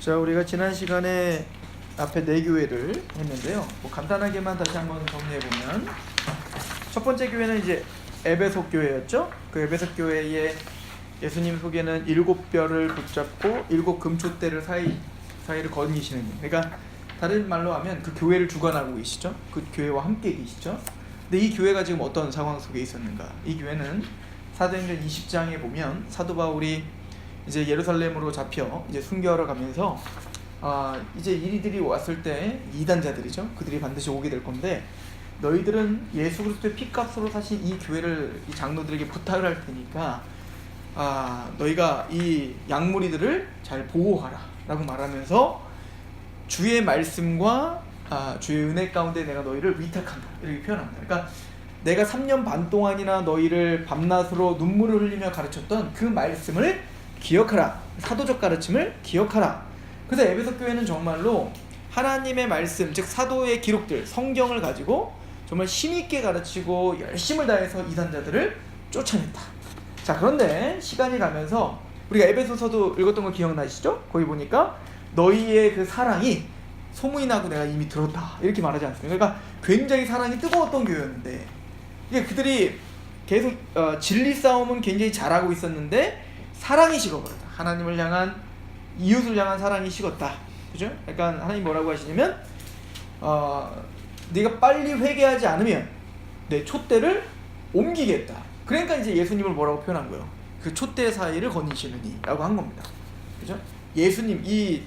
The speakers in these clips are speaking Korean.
자, 우리가 지난 시간에 앞에 네 교회를 했는데요. 뭐 간단하게만 다시 한번 정리해 보면, 첫 번째 교회는 이제 에베소 교회였죠. 그 에베소 교회에 예수님 속에는 7뼈를 붙잡고 7 금촛대를 사이를 거니시는 분. 그러니까 다른 말로 하면 그 교회를 주관하고 계시죠. 그 교회와 함께 계시죠. 근데 이 교회가 지금 어떤 상황 속에 있었는가? 이 교회는 사도행전 20장에 보면 사도 바울이 이제 예루살렘으로 잡혀 이제 순교하러 가면서 이제 이리들이 왔을 때 이단자들이죠. 그들이 반드시 오게 될 건데, 너희들은 예수 그리스도의 피값으로 사실 이 교회를 이 장로들에게 부탁을 할 테니까 너희가 이 양무리들을 잘 보호하라 라고 말하면서 주의 말씀과 주의 은혜 가운데 내가 너희를 위탁한다 이렇게 표현합니다. 그러니까 내가 3년 반 동안이나 너희를 밤낮으로 눈물을 흘리며 가르쳤던 그 말씀을 기억하라, 사도적 가르침을 기억하라. 그래서 에베소 교회는 정말로 하나님의 말씀, 즉 사도의 기록들, 성경을 가지고 정말 힘있게 가르치고 열심을 다해서 이단자들을 쫓아냈다. 자, 그런데 시간이 가면서 우리가 에베소서도 읽었던 거 기억나시죠? 거기 보니까 너희의 그 사랑이 소문이 나고 내가 이미 들었다 이렇게 말하지 않습니까? 그러니까 굉장히 사랑이 뜨거웠던 교회였는데, 이게 그들이 계속 진리 싸움은 굉장히 잘하고 있었는데 사랑이 식어버렸다. 하나님을 향한, 이웃을 향한 사랑이 식었다. 그죠? 약간 하나님 뭐라고 하시냐면 네가 빨리 회개하지 않으면 내 촛대를 옮기겠다. 그러니까 이제 예수님을 뭐라고 표현한 거예요? 그 촛대 사이를 거니시느니 라고 한 겁니다. 그죠? 예수님, 이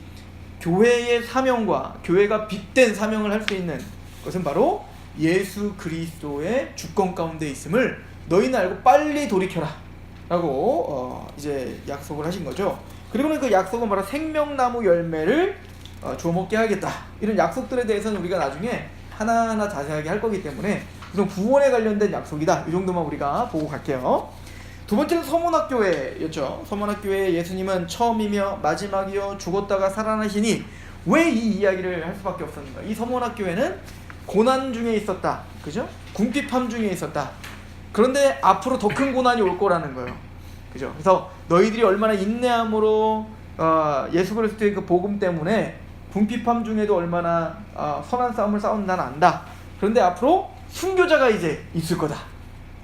교회의 사명과 교회가 빗댄 사명을 할 수 있는 것은 바로 예수 그리스도의 주권 가운데 있음을 너희는 알고 빨리 돌이켜라 라고 이제 약속을 하신 거죠. 그리고는 그 약속은 바로 생명나무 열매를 주워 먹게 하겠다. 이런 약속들에 대해서는 우리가 나중에 하나하나 자세하게 할 거기 때문에 우선 구원에 관련된 약속이다. 이 정도만 우리가 보고 갈게요. 두 번째는 서문학교회였죠. 서문학교회 예수님은 처음이며 마지막이요 죽었다가 살아나시니, 왜 이 이야기를 할 수밖에 없었는가? 이 서문학교회는 고난 중에 있었다. 그죠? 궁핍함 중에 있었다. 그런데 앞으로 더 큰 고난이 올 거라는 거예요. 그죠? 그래서 너희들이 얼마나 인내함으로 예수 그리스도의 그 복음 때문에 궁핍함 중에도 얼마나 선한 싸움을 싸운다는 안다. 그런데 앞으로 순교자가 이제 있을 거다.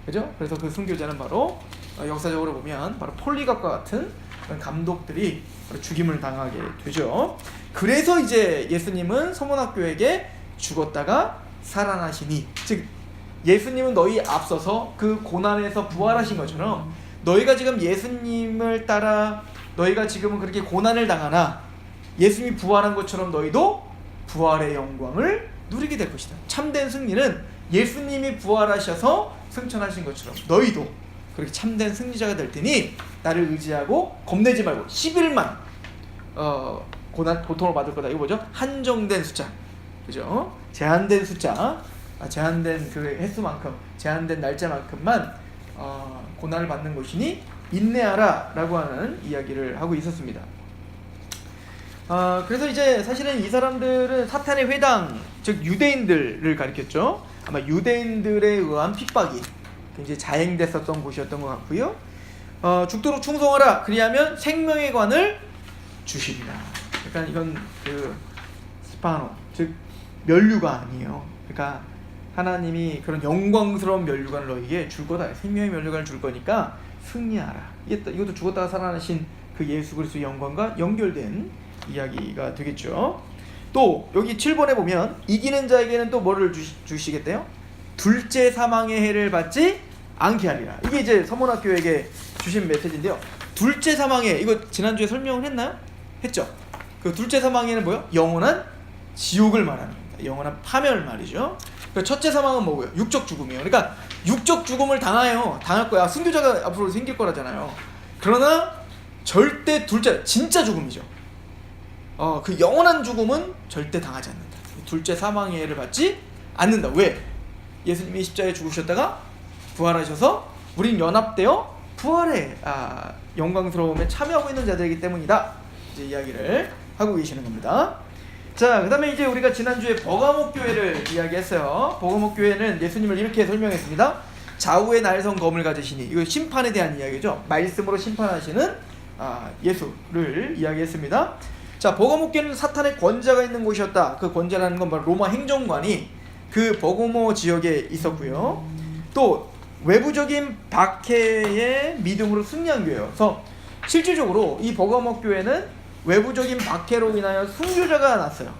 그죠? 그래서 그 순교자는 바로 역사적으로 보면 바로 폴리갑과 같은 그런 감독들이 바로 죽임을 당하게 되죠. 그래서 이제 예수님은 서문학교에게 죽었다가 살아나시니, 즉 예수님은 너희 앞서서 그 고난에서 부활하신 것처럼 너희가 지금 예수님을 따라 너희가 지금은 그렇게 고난을 당하나 예수님이 부활한 것처럼 너희도 부활의 영광을 누리게 될 것이다. 참된 승리는 예수님이 부활하셔서 승천하신 것처럼 너희도 그렇게 참된 승리자가 될 테니 나를 의지하고 겁내지 말고 11만 고난 고통을 받을 거다. 이거 뭐죠? 한정된 숫자, 그죠? 제한된 숫자, 제한된 그 횟수만큼, 제한된 날짜만큼만 고난을 받는 것이니 인내하라 라고 하는 이야기를 하고 있었습니다. 그래서 이제 사실은 이 사람들은 사탄의 회당, 즉 유대인들을 가리켰죠. 아마 유대인들에 의한 핍박이 굉장히 자행됐었던 곳이었던 것 같고요. 죽도록 충성하라, 그리하면 생명의 관을 주시리라. 그러니까 이건 그 스파노, 즉 면류가 아니에요. 그러니까 하나님이 그런 영광스러운 면류관을 너에게 줄 거다. 생명의 면류관을 줄 거니까 승리하라. 이것도 죽었다가 살아나신 그 예수 그리스도의 영광과 연결된 이야기가 되겠죠. 또 여기 7번에 보면 이기는 자에게는 또 뭐를 주시겠대요? 둘째 사망의 해를 받지 않게 하리라. 이게 이제 서문학교에게 주신 메시지인데요. 둘째 사망의, 이거 지난주에 설명을 했나요? 했죠. 그 둘째 사망에는 뭐요? 영원한 지옥을 말하는 겁니다. 영원한 파멸 말이죠. 첫째 사망은 뭐고요? 육적 죽음이에요. 그러니까 육적 죽음을 당할 거야. 순교자가 앞으로 생길 거라잖아요. 그러나 절대 둘째, 진짜 죽음이죠. 그 영원한 죽음은 절대 당하지 않는다. 둘째 사망의 해를 받지 않는다. 왜? 예수님이 십자가에 죽으셨다가 부활하셔서 우린 연합되어 부활의 영광스러움에 참여하고 있는 자들이기 때문이다. 이제 이야기를 하고 계시는 겁니다. 자, 그 다음에 이제 우리가 지난주에 버가목 교회를 이야기했어요. 버가목 교회는 예수님을 이렇게 설명했습니다. 좌우에 날선 검을 가지시니, 이거 심판에 대한 이야기죠. 말씀으로 심판하시는 예수를 이야기했습니다. 자, 버가모교는 사탄의 권자가 있는 곳이었다. 그 권자라는 건 바로 로마 행정관이 그 버가모 지역에 있었고요. 또 외부적인 박해의 믿음으로 승리한 교회예요. 그래서 실질적으로 이 버가모 교회는 외부적인 박해로 인하여 순교자가 났어요.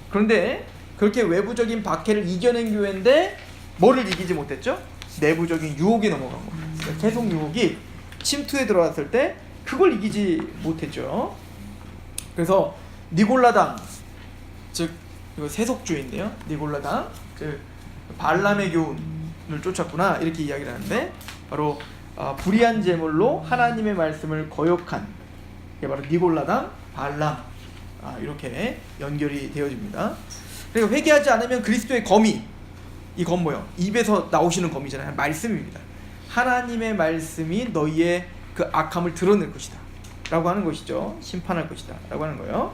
그런데 그렇게 외부적인 박해를 이겨낸 교회인데 뭐를 이기지 못했죠? 내부적인 유혹이 넘어간 겁니다. 세속 유혹이 침투에 들어왔을 때 그걸 이기지 못했죠. 그래서 니골라당, 즉 세속주의인데요. 니골라당, 그 발람의 교훈을 쫓았구나 이렇게 이야기를 하는데, 바로 불의한 제물로 하나님의 말씀을 거역한 게 바로 니골라당, 발람, 이렇게 연결이 되어집니다. 그리고 회개하지 않으면 그리스도의 검이, 이 검 뭐요? 입에서 나오시는 검이잖아요. 말씀입니다. 하나님의 말씀이 너희의 그 악함을 드러낼 것이다 라고 하는 것이죠. 심판할 것이다 라고 하는 거예요.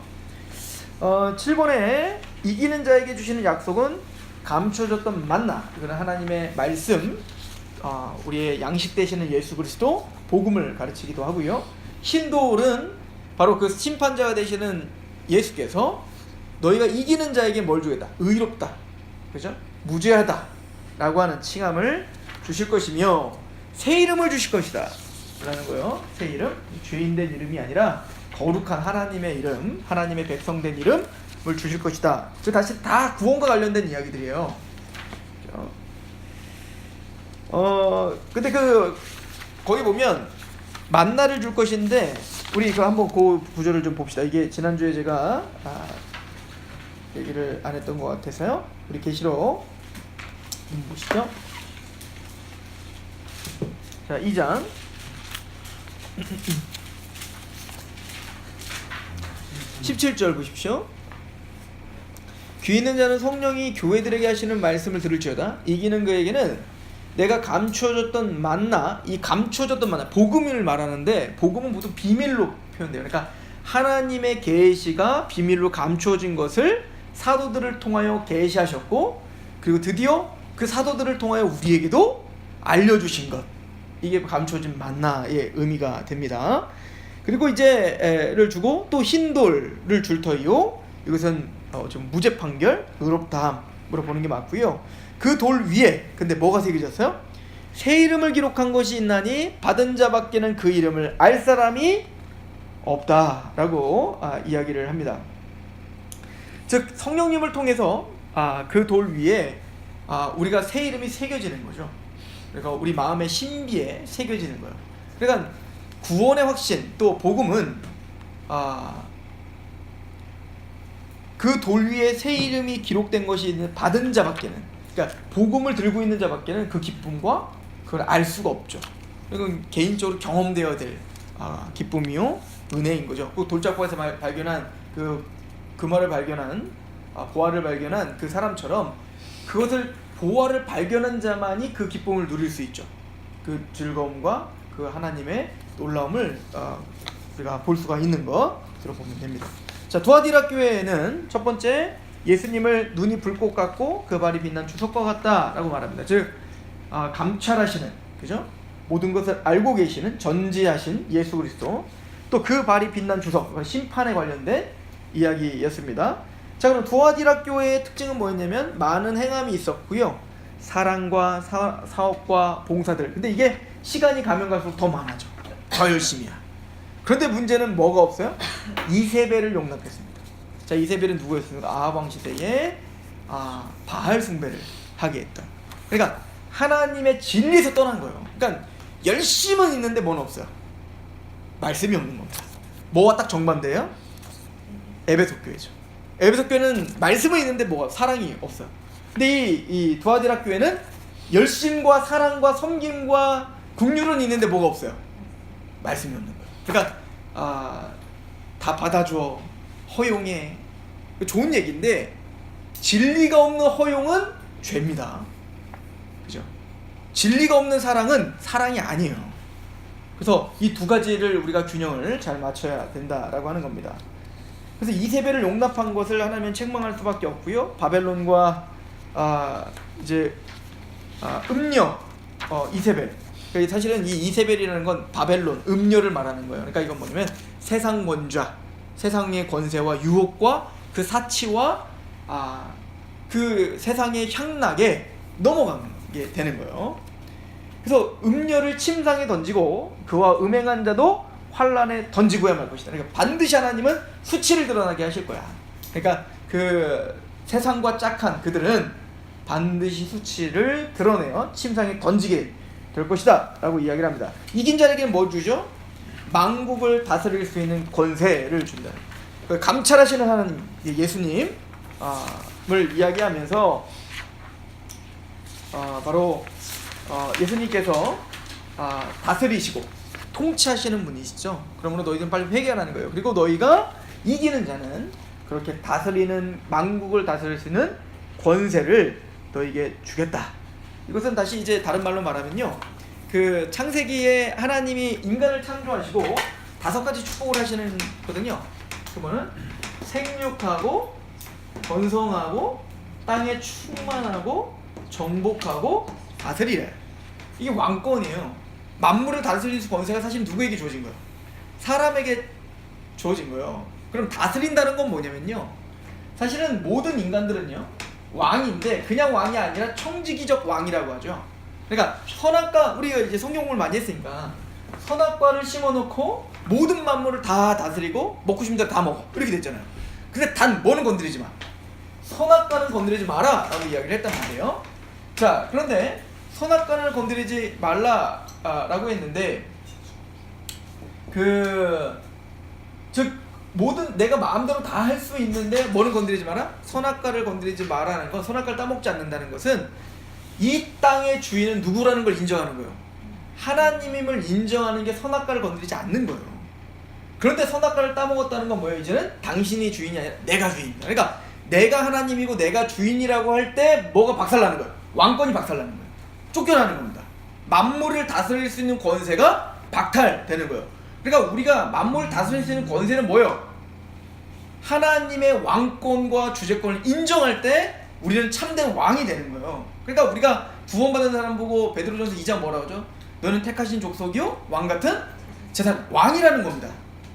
7번에 이기는 자에게 주시는 약속은 감춰졌던 만나, 이거는 하나님의 말씀, 우리의 양식 되시는 예수 그리스도 복음을 가르치기도 하고요. 흰돌은 바로 그 심판자가 되시는 예수께서 너희가 이기는 자에게 뭘 주겠다? 의롭다, 그죠? 무죄하다 라고 하는 칭함을 주실 것이며 새 이름을 주실 것이다 라는 거예요. 새 이름, 죄인된 이름이 아니라 거룩한 하나님의 이름, 하나님의 백성된 이름을 주실 것이다. 그 다시 다 구원과 관련된 이야기들이에요. 근데 거기 보면 만나를 줄 것인데, 우리 한번 그 구절을 좀 봅시다. 이게 지난주에 제가 얘기를 안 했던 것 같아서요. 우리 계시록 보시죠. 자, 2장 17절 보십시오. 귀 있는 자는 성령이 교회들에게 하시는 말씀을 들을지어다. 이기는 그에게는 내가 감춰졌던 만나, 이 감춰졌던 만나, 복음을 말하는데 복음은 모두 비밀로 표현돼요. 그러니까 하나님의 계시가 비밀로 감춰진 것을 사도들을 통하여 계시하셨고, 그리고 드디어 그 사도들을 통하여 우리에게도 알려주신 것, 이게 감춰진 만나의 의미가 됩니다. 그리고 이제를 주고 또 흰돌을 줄 터이요, 이것은 좀 무죄 판결, 의롭다함으로 보는 게 맞고요. 그 돌 위에 근데 뭐가 새겨졌어요? 새 이름을 기록한 것이 있나니 받은 자밖에는 그 이름을 알 사람이 없다라고 이야기를 합니다. 즉 성령님을 통해서 그 돌 위에 우리가 새 이름이 새겨지는 거죠. 그러니까 우리 마음의 신비에 새겨지는 거예요. 그러니까 구원의 확신, 또 복음은 그 돌 위에 새 이름이 기록된 것이 있는 받은 자밖에는, 그러니까 복음을 들고 있는 자밖에는 그 기쁨과 그걸 알 수가 없죠. 이건 개인적으로 경험되어야 될 기쁨이요, 은혜인 거죠. 그 돌짝보에서 발견한 금화를 발견한, 보화를 발견한 그 사람처럼 그것을, 보화를 발견한 자만이 그 기쁨을 누릴 수 있죠. 그 즐거움과 그 하나님의 놀라움을 우리가 볼 수가 있는 것으로 보면 됩니다. 자, 두아디라 교회에는 첫 번째, 예수님을 눈이 불꽃 같고 그 발이 빛난 주석과 같다라고 말합니다. 즉 감찰하시는, 그죠? 모든 것을 알고 계시는, 전지하신 예수 그리스도, 또 그 발이 빛난 주석, 심판에 관련된 이야기였습니다. 자, 그럼 두아디라 교회의 특징은 뭐였냐면 많은 행함이 있었고요, 사랑과 사업과 봉사들. 근데 이게 시간이 가면 갈수록 더 많아져, 더 열심히야. 그런데 문제는 뭐가 없어요? 이세벨을 용납했습니다. 자, 이세벨은 누구였습니까? 아합 왕 시대에 바알 숭배를 하게 했던, 그러니까 하나님의 진리에서 떠난 거예요. 그러니까 열심은 있는데 뭐는 없어요? 말씀이 없는 겁니다. 뭐와 딱 정반대예요? 에베소 교회죠. 에베소 교회는 말씀은 있는데 뭐가, 사랑이 없어요. 근데 이 두아디라 교회는 열심과 사랑과 섬김과 긍휼은 있는데 뭐가 없어요? 말씀이 없는 거예요. 그러니까 다 받아줘, 허용해, 좋은 얘기인데 진리가 없는 허용은 죄입니다. 그죠? 진리가 없는 사랑은 사랑이 아니에요. 그래서 이 두 가지를 우리가 균형을 잘 맞춰야 된다라고 하는 겁니다. 그래서 이세벨을 용납한 것을 하나님은 책망할 수밖에 없고요. 바벨론과 음녀 이세벨. 그러니까 사실은 이 이세벨이라는 건 바벨론, 음녀를 말하는 거예요. 그러니까 이건 뭐냐면 세상 원자, 세상의 권세와 유혹과 그 사치와 그 세상의 향락에 넘어가게 되는 거예요. 그래서 음녀를 침상에 던지고 그와 음행한 자도 환란에 던지고야 말 것이다. 그러니까 반드시 하나님은 수치를 드러나게 하실 거야. 그러니까 그 세상과 짝한 그들은 반드시 수치를 드러내어 침상에 던지게 될 것이다 라고 이야기를 합니다. 이긴 자에게는 뭐 주죠? 만국을 다스릴 수 있는 권세를 준다. 감찰하시는 하나님 예수님을 이야기하면서 바로 예수님께서 다스리시고 통치하시는 분이시죠. 그러므로 너희들은 빨리 회개하라는 거예요. 그리고 너희가 이기는 자는 그렇게 다스리는 만국을 다스릴 수 있는 권세를 너희에게 주겠다. 이것은 다시 이제 다른 말로 말하면요, 그 창세기에 하나님이 인간을 창조하시고 5가지 축복을 하시는 거거든요. 그러면은 생육하고 번성하고 땅에 충만하고 정복하고 다스리래. 이게 왕권이에요. 만물을 다스릴 권세가 사실 누구에게 주어진 거예요? 사람에게 주어진 거예요. 그럼 다스린다는 건 뭐냐면요, 사실은 모든 인간들은요 왕인데 그냥 왕이 아니라 청지기적 왕이라고 하죠. 그러니까 선악과, 우리가 이제 성경공부를 많이 했으니까 선악과를 심어놓고 모든 만물을 다 다스리고 먹고 싶은 대로 다 먹어, 이렇게 됐잖아요. 근데 단 뭐는 건드리지 마, 선악과는 건드리지 마라 라고 이야기를 했단 말이에요. 자, 그런데 선악과를 건드리지 말라 라고 했는데 즉 모든 내가 마음대로 다 할 수 있는데 뭐는 건드리지 마라? 선악과를 건드리지 마라는 건, 선악과를 따먹지 않는다는 것은 이 땅의 주인은 누구라는 걸 인정하는 거예요. 하나님임을 인정하는 게 선악과를 건드리지 않는 거예요. 그런데 선악과를 따먹었다는 건 뭐예요? 이제는 당신이 주인이 아니라 내가 주인이다. 그러니까 내가 하나님이고 내가 주인이라고 할 때 뭐가 박살나는 거예요? 왕권이 박살나는 거예요. 쫓겨나는 겁니다. 만물을 다스릴 수 있는 권세가 박탈되는 거예요. 그러니까 우리가 만물을 다스릴 수 있는 권세는 뭐예요? 하나님의 왕권과 주재권을 인정할 때 우리는 참된 왕이 되는 거예요. 그러니까 우리가 구원받은 사람 보고 베드로전서 2장 뭐라고 하죠? 너는 택하신 족속이요 왕같은 제사장, 왕이라는 겁니다.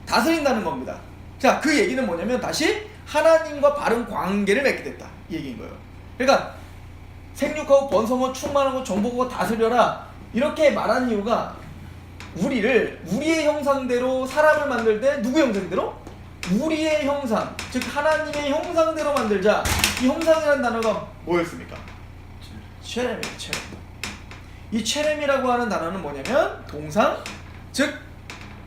다스린다는 겁니다. 자, 그 얘기는 뭐냐면 다시 하나님과 바른 관계를 맺게 됐다, 이 얘기인 거예요. 그러니까 생육하고 번성하고 충만하고 정복하고 다스려라 이렇게 말한 이유가 우리를 우리의 형상대로 사람을 만들 때 누구의 형상대로? 우리의 형상, 즉 하나님의 형상대로 만들자. 이 형상이라는 단어가 뭐였습니까? 체렘이에요. 체렘. 이 체렘이라고 하는 단어는 뭐냐면 동상, 즉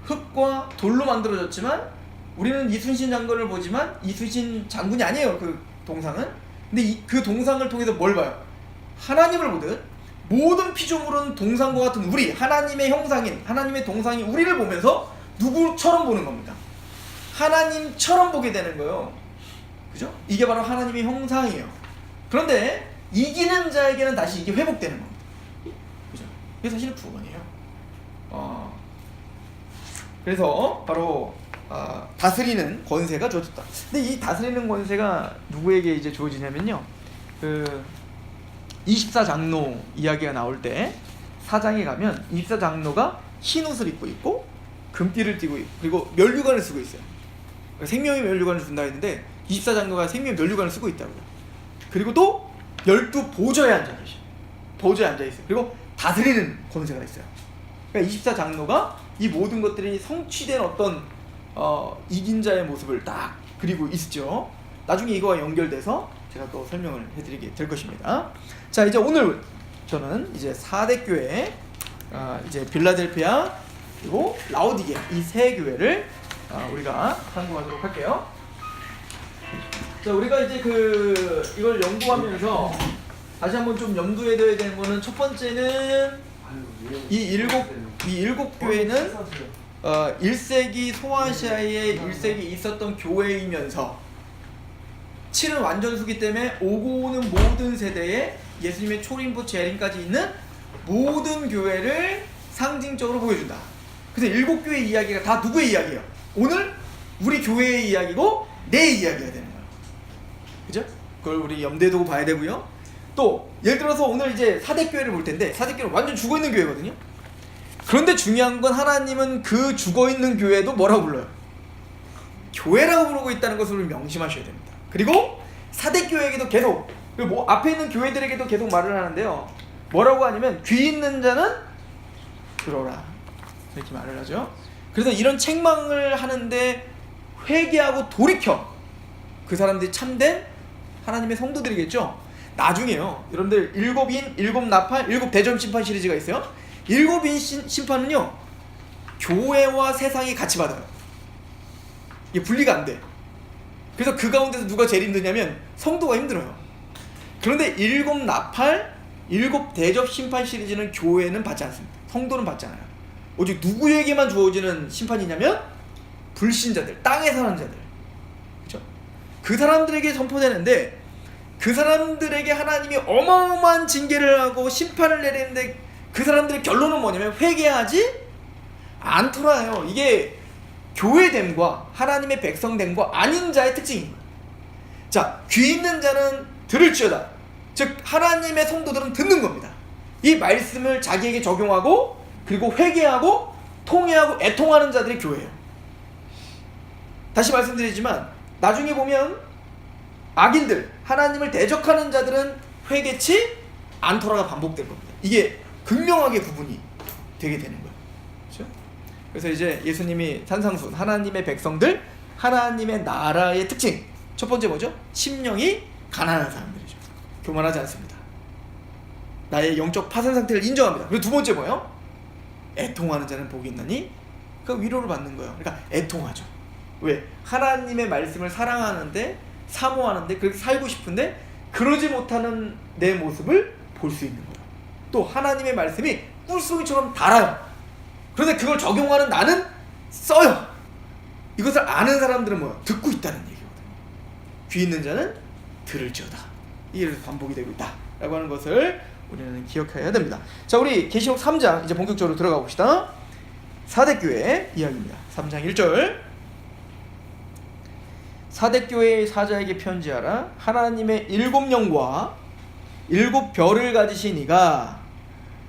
흙과 돌로 만들어졌지만 우리는 이순신 장군을 보지만 이순신 장군이 아니에요, 그 동상은. 근데 그 동상을 통해서 뭘 봐요? 하나님을 보듯 모든 피조물은 동상과 같은 우리, 하나님의 형상인, 하나님의 동상인 우리를 보면서 누구처럼 보는 겁니다. 하나님처럼 보게 되는 거예요. 그죠? 이게 바로 하나님의 형상이에요. 그런데 이기는 자에게는 다시 이게 회복되는 겁니다. 그죠? 이게 사실은 구원이에요. 그래서 바로 다스리는 권세가 주어졌다. 근데 이 다스리는 권세가 누구에게 이제 주어지냐면요, 그 24장로 이야기가 나올 때 4장에 가면 24장로가 흰 옷을 입고 있고 금띠를 띠고 있고 그리고 면류관을 쓰고 있어요. 생명의 면류관을 준다 했는데 24장로가 생명의 면류관을 쓰고 있다고요. 그리고 또 12보좌에 앉아 계셔요. 보좌에 앉아 있어요. 그리고 다스리는 권세가 있어요. 그러니까 24장로가 이 모든 것들이 성취된 어떤 이긴 자의 모습을 딱 그리고 있죠. 나중에 이거와 연결돼서 제가 또 설명을 해드리게 될 것입니다. 자, 이제 오늘 저는 이제 4대 교회, 이제 빌라델피아 그리고 라오디게 이 세 교회를 우리가 상고하도록 할게요. 자, 우리가 이제 이걸 연구하면서 다시 한번 좀 염두에 둬야 되는 거는, 첫 번째는 이 일곱 교회는 1세기 소아시아에 1세기 있었던 교회이면서 7은 완전수기 때문에 오고 오는 모든 세대에 예수님의 초림부터 재림까지 있는 모든 교회를 상징적으로 보여준다. 그래서 7교회 이야기가 다 누구의 이야기예요? 오늘 우리 교회의 이야기고 내 이야기가 되는 거예요. 그죠? 그걸 우리 염두에 두고 봐야 되고요. 또 예를 들어서 오늘 이제 4대 교회를 볼 텐데 4대 교회는 완전 죽어있는 교회거든요. 그런데 중요한 건 하나님은 그 죽어있는 교회도 뭐라고 불러요? 교회라고 부르고 있다는 것을 명심하셔야 됩니다. 그리고 사대교회에게도 계속 뭐 앞에 있는 교회들에게도 계속 말을 하는데요. 뭐라고 하냐면 귀 있는 자는 들어라 이렇게 말을 하죠. 그래서 이런 책망을 하는데 회개하고 돌이켜 그 사람들이 참된 하나님의 성도들이겠죠. 나중에요 여러분들 7인 7나팔 7대점 심판 시리즈가 있어요. 7인 심판은요 교회와 세상이 같이 받아요. 이게 분리가 안 돼. 그래서 그 가운데서 누가 제일 힘드냐면 성도가 힘들어요. 그런데 7나팔 7대접 심판 시리즈는 교회는 받지 않습니다. 성도는 받잖아요. 오직 누구에게만 주어지는 심판이냐면 불신자들, 땅에 사는 자들, 그렇죠? 그 사람들에게 선포되는데 그 사람들에게 하나님이 어마어마한 징계를 하고 심판을 내리는데 그 사람들의 결론은 뭐냐면 회개하지 않더라요. 이게 교회됨과 하나님의 백성됨과 아닌 자의 특징입니다. 자, 귀 있는 자는 들을지어다. 즉 하나님의 성도들은 듣는 겁니다. 이 말씀을 자기에게 적용하고 그리고 회개하고 통회하고 애통하는 자들이 교회예요. 다시 말씀드리지만 나중에 보면 악인들, 하나님을 대적하는 자들은 회개치 않더라가 반복될 겁니다. 이게 극명하게 구분이 되게 되는 거예요. 그렇죠? 그래서 이제 예수님이 산상순, 하나님의 백성들, 하나님의 나라의 특징 첫 번째 뭐죠? 심령이 가난한 사람들이죠. 교만하지 않습니다. 나의 영적 파산 상태를 인정합니다. 그리고 두 번째 뭐예요? 애통하는 자는 복이 있나니 그 위로를 받는 거예요. 그러니까 애통하죠. 왜? 하나님의 말씀을 사랑하는데 사모하는데 그렇게 살고 싶은데 그러지 못하는 내 모습을 볼 수 있는 거예요. 또 하나님의 말씀이 꿀송이처럼 달아요. 그런데 그걸 적용하는 나는 써요. 이것을 아는 사람들은 뭐예요? 듣고 있다는 얘기거든요. 귀 있는 자는 들을지어다. 이게 반복이 되고 있다 라고 하는 것을 우리는 기억해야 됩니다. 자, 우리 계시록 3장 이제 본격적으로 들어가 봅시다. 사대교회 이야기입니다. 3장 1절 사대교회의 사자에게 편지하라. 하나님의 7영과 7별을 가지신 이가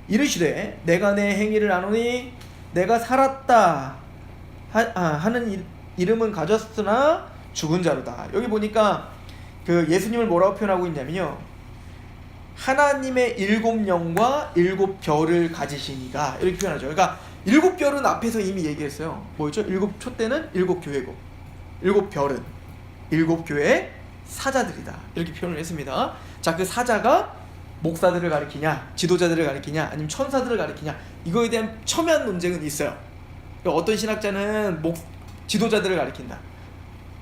이르시되 내가 내 행위를 아노니 내가 살았다 하는 이름은 가졌으나 죽은 자로다. 여기 보니까 그 예수님을 뭐라고 표현하고 있냐면요, 하나님의 7영과 7별을 가지신 이가 이렇게 표현하죠. 그러니까 7별은 앞에서 이미 얘기했어요. 뭐였죠? 7촛대는 7교회고 7별은 7교회의 사자들이다 이렇게 표현을 했습니다. 자, 그 사자가 목사들을 가리키냐, 지도자들을 가리키냐, 아니면 천사들을 가리키냐, 이거에 대한 첨예한 논쟁은 있어요. 그러니까 어떤 신학자는 지도자들을 가리킨다.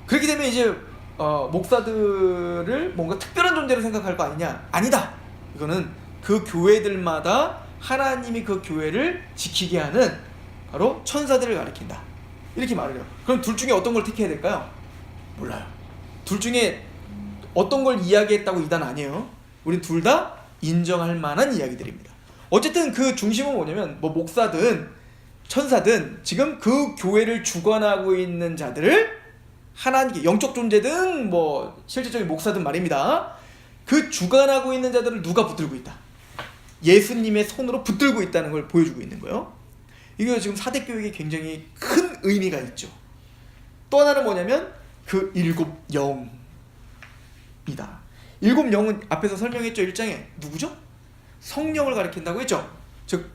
그렇게 되면 이제 목사들을 뭔가 특별한 존재로 생각할 거 아니냐? 아니다. 이거는 그 교회들마다 하나님이 그 교회를 지키게 하는 바로 천사들을 가리킨다 이렇게 말을 해요. 그럼 둘 중에 어떤 걸 택해야 될까요? 몰라요. 둘 중에 어떤 걸 이야기했다고 이단 아니에요. 우린 둘 다 인정할 만한 이야기들입니다. 어쨌든 그 중심은 뭐냐면 뭐 목사든 천사든 지금 그 교회를 주관하고 있는 자들을 하나님께, 영적 존재든 뭐 실질적인 목사든 말입니다. 그 주관하고 있는 자들을 누가 붙들고 있다? 예수님의 손으로 붙들고 있다는 걸 보여주고 있는 거예요. 이거 지금 사대교회에 굉장히 큰 의미가 있죠. 또 하나는 뭐냐면 그 7영이다. 7영은 앞에서 설명했죠. 1장에 누구죠? 성령을 가리킨다고 했죠. 즉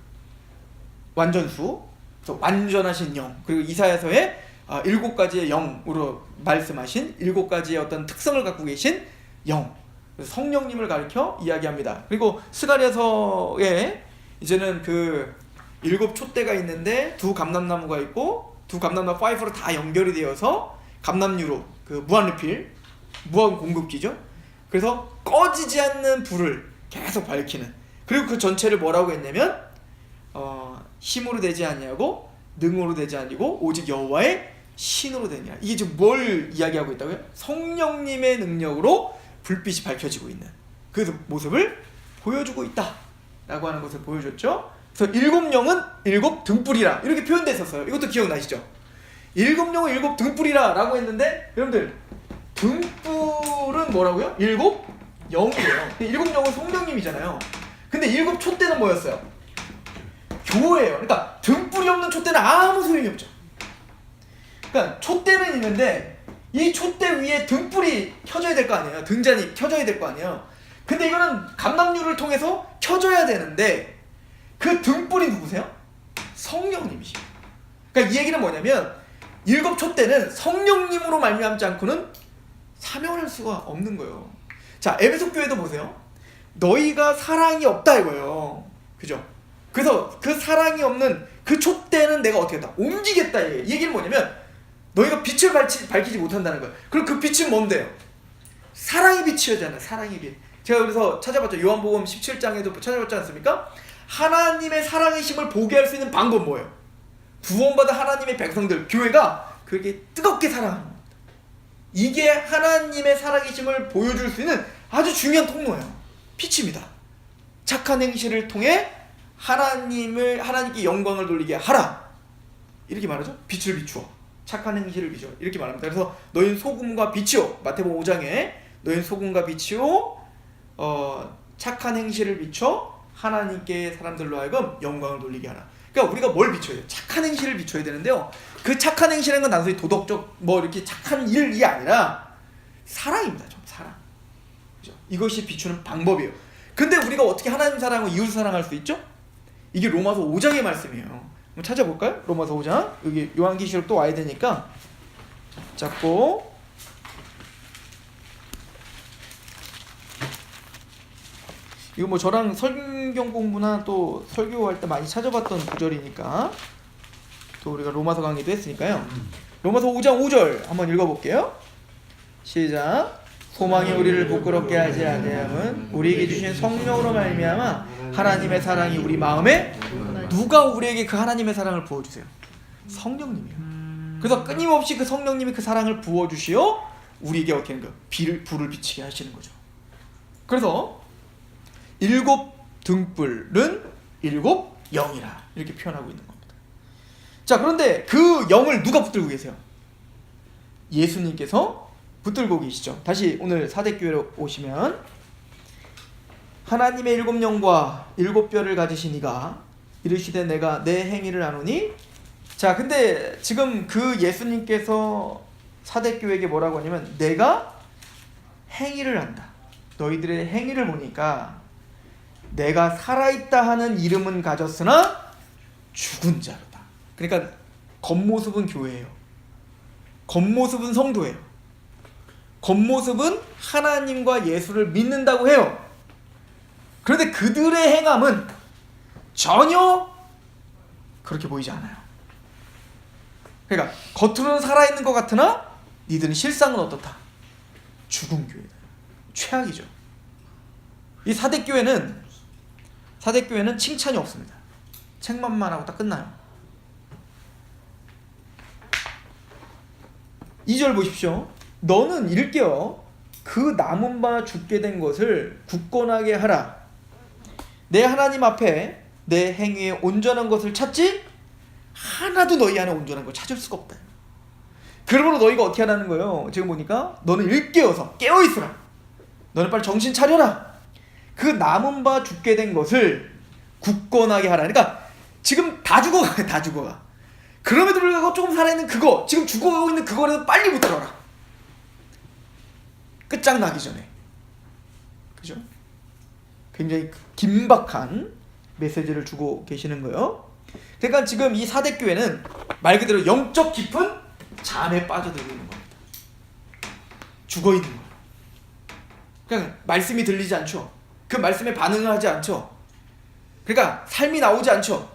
완전수, 완전하신 영, 그리고 이사야서에 7가지의 영으로 말씀하신 7가지의 어떤 특성을 갖고 계신 영, 성령님을 가리켜 이야기합니다. 그리고 스가랴서에 이제는 그 7촛대가 있는데 두 감람나무가 있고 두 감람나무 5로 다 연결이 되어서 감람유로 그 무한리필, 무한 공급기죠. 그래서 꺼지지 않는 불을 계속 밝히는, 그리고 그 전체를 뭐라고 했냐면 힘으로 되지 아니하고 능으로 되지 아니고 오직 여호와의 신으로 되니라. 이게 지금 뭘 이야기하고 있다고요? 성령님의 능력으로 불빛이 밝혀지고 있는 그 모습을 보여주고 있다 라고 하는 것을 보여줬죠. 그래서 7영은 7등불이라 이렇게 표현됐었어요. 이것도 기억나시죠? 7영은 7등불이라 라고 했는데 여러분들 등불은 뭐라고요? 7영이에요. 7영은 성령님이잖아요. 근데 7촛대는 뭐였어요? 교회예요. 그러니까 등불이 없는 촛대는 아무 소용이 없죠. 그러니까 촛대는 있는데 이 촛대 위에 등불이 켜져야 될 거 아니에요. 등잔이 켜져야 될 거 아니에요. 근데 이거는 감람유를 통해서 켜져야 되는데 그 등불이 누구세요? 성령님이시죠. 그러니까 이 얘기는 뭐냐면 7 촛대는 성령님으로 말미암지 않고는 사명을 할 수가 없는 거예요. 자, 에베소 교회도 보세요. 너희가 사랑이 없다 이거예요. 그죠? 그래서 그 사랑이 없는 그 촛대는 내가 어떻게 했다? 옮기겠다. 이 얘기는 뭐냐면 너희가 빛을 밝히지 못한다는 거예요. 그럼 그 빛은 뭔데요? 사랑의 빛이잖아요. 사랑의 빛. 제가 그래서 찾아봤죠. 요한복음 17장에도 찾아봤지 않습니까? 하나님의 사랑의 힘을 보게 할 수 있는 방법 뭐예요? 구원받은 하나님의 백성들, 교회가 그렇게 뜨겁게 사랑하는 겁니다. 이게 하나님의 사랑의 힘을 보여줄 수 있는 아주 중요한 통로예요. 빛입니다. 착한 행실을 통해 하나님께 영광을 돌리게 하라. 이렇게 말하죠. 빛을 비추어. 착한 행실을 비추어. 이렇게 말합니다. 그래서 너희는 소금과 빛이요. 마태복음 5장에 너희는 소금과 빛이요. 착한 행실을 비춰 하나님께 사람들로 하여금 영광을 돌리게 하라. 그러니까 우리가 뭘 비춰야 돼요? 착한 행실을 비춰야 되는데요. 그 착한 행실은 건 단순히 도덕적 뭐 이렇게 착한 일이 아니라 사랑입니다. 좀 사랑. 그죠? 이것이 비추는 방법이에요. 근데 우리가 어떻게 하나님 사랑하고 이웃 사랑할 수 있죠? 이게 로마서 5장의 말씀이에요. 한번 찾아볼까요? 로마서 5장. 여기 요한계시록 또 와야 되니까 잡고 이거 뭐 저랑 성경 공부나 또 설교할 때 많이 찾아봤던 구절이니까 또 우리가 로마서 강의도 했으니까요. 로마서 5장 5절 한번 읽어볼게요. 시작. 소망이 우리를 부끄럽게 하지 아니함은 우리에게 주신 성령으로 말미암아 하나님의 사랑이 우리 마음에 누가 우리에게 그 하나님의 사랑을 부어주세요? 성령님이에요. 그래서 끊임없이 그 성령님이 그 사랑을 부어주시어 우리에게 어떻게 하는 거예요? 불을 비치게 하시는 거죠. 그래서 7 등불은 7 영이라 이렇게 표현하고 있는 겁니다. 자, 그런데 그 영을 누가 붙들고 계세요? 예수님께서 붙들고 계시죠. 다시 오늘 사대교회로 오시면 하나님의 7 영과 7 뼈를 가지신 이가 이르시되 내가 내 행위를 아노니. 자, 근데 지금 그 예수님께서 사대교회에게 뭐라고 하냐면 내가 행위를 한다. 너희들의 행위를 보니까 내가 살아있다 하는 이름은 가졌으나 죽은 자로다. 그러니까 겉모습은 교회예요. 겉모습은 성도예요. 겉모습은 하나님과 예수를 믿는다고 해요. 그런데 그들의 행함은 전혀 그렇게 보이지 않아요. 그러니까 겉으로는 살아있는 것 같으나 니들은 실상은 어떻다? 죽은 교회다. 최악이죠. 이 사대교회는 칭찬이 없습니다. 책만만 하고 딱 끝나요. 2절 보십시오. 너는 일깨어 그 남은 바 죽게 된 것을 굳건하게 하라. 내 하나님 앞에 내 행위에 온전한 것을 찾지 하나도 너희 안에 온전한 걸 찾을 수가 없다. 그러므로 너희가 어떻게 하라는 거예요? 지금 보니까 너는 일깨어서 깨어있으라. 너는 빨리 정신 차려라. 그 남은 바 죽게 된 것을 굳건하게 하라. 그러니까 지금 다 죽어가. 다 죽어가. 그럼에도 불구하고 조금 살아있는 그거, 지금 죽어가고 있는 그거라도 빨리 붙들어라. 끝장나기 전에. 그죠? 굉장히 긴박한 메시지를 주고 계시는 거예요. 그러니까 지금 이 사대교회는 말 그대로 영적 깊은 잠에 빠져들고 있는 겁니다. 죽어 있는 거예요. 그냥 말씀이 들리지 않죠. 그 말씀에 반응을 하지 않죠. 그러니까 삶이 나오지 않죠.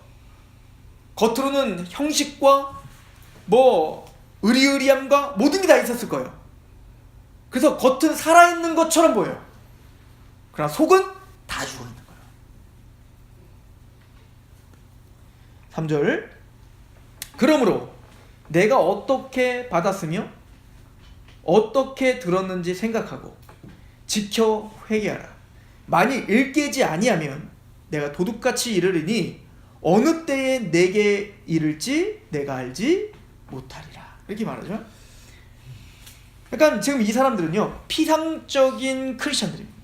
겉으로는 형식과 뭐 의리의리함과 모든 게 다 있었을 거예요. 그래서 겉은 살아있는 것처럼 보여요. 그러나 속은 다 죽어있는 거예요. 3절. 그러므로 내가 어떻게 받았으며 어떻게 들었는지 생각하고 지켜 회개하라. 만일 일깨지 아니하면 내가 도둑같이 이르리니 어느 때에 내게 이를지 내가 알지 못하리라. 이렇게 말하죠. 그러니까 지금 이 사람들은요 피상적인 크리스천들입니다.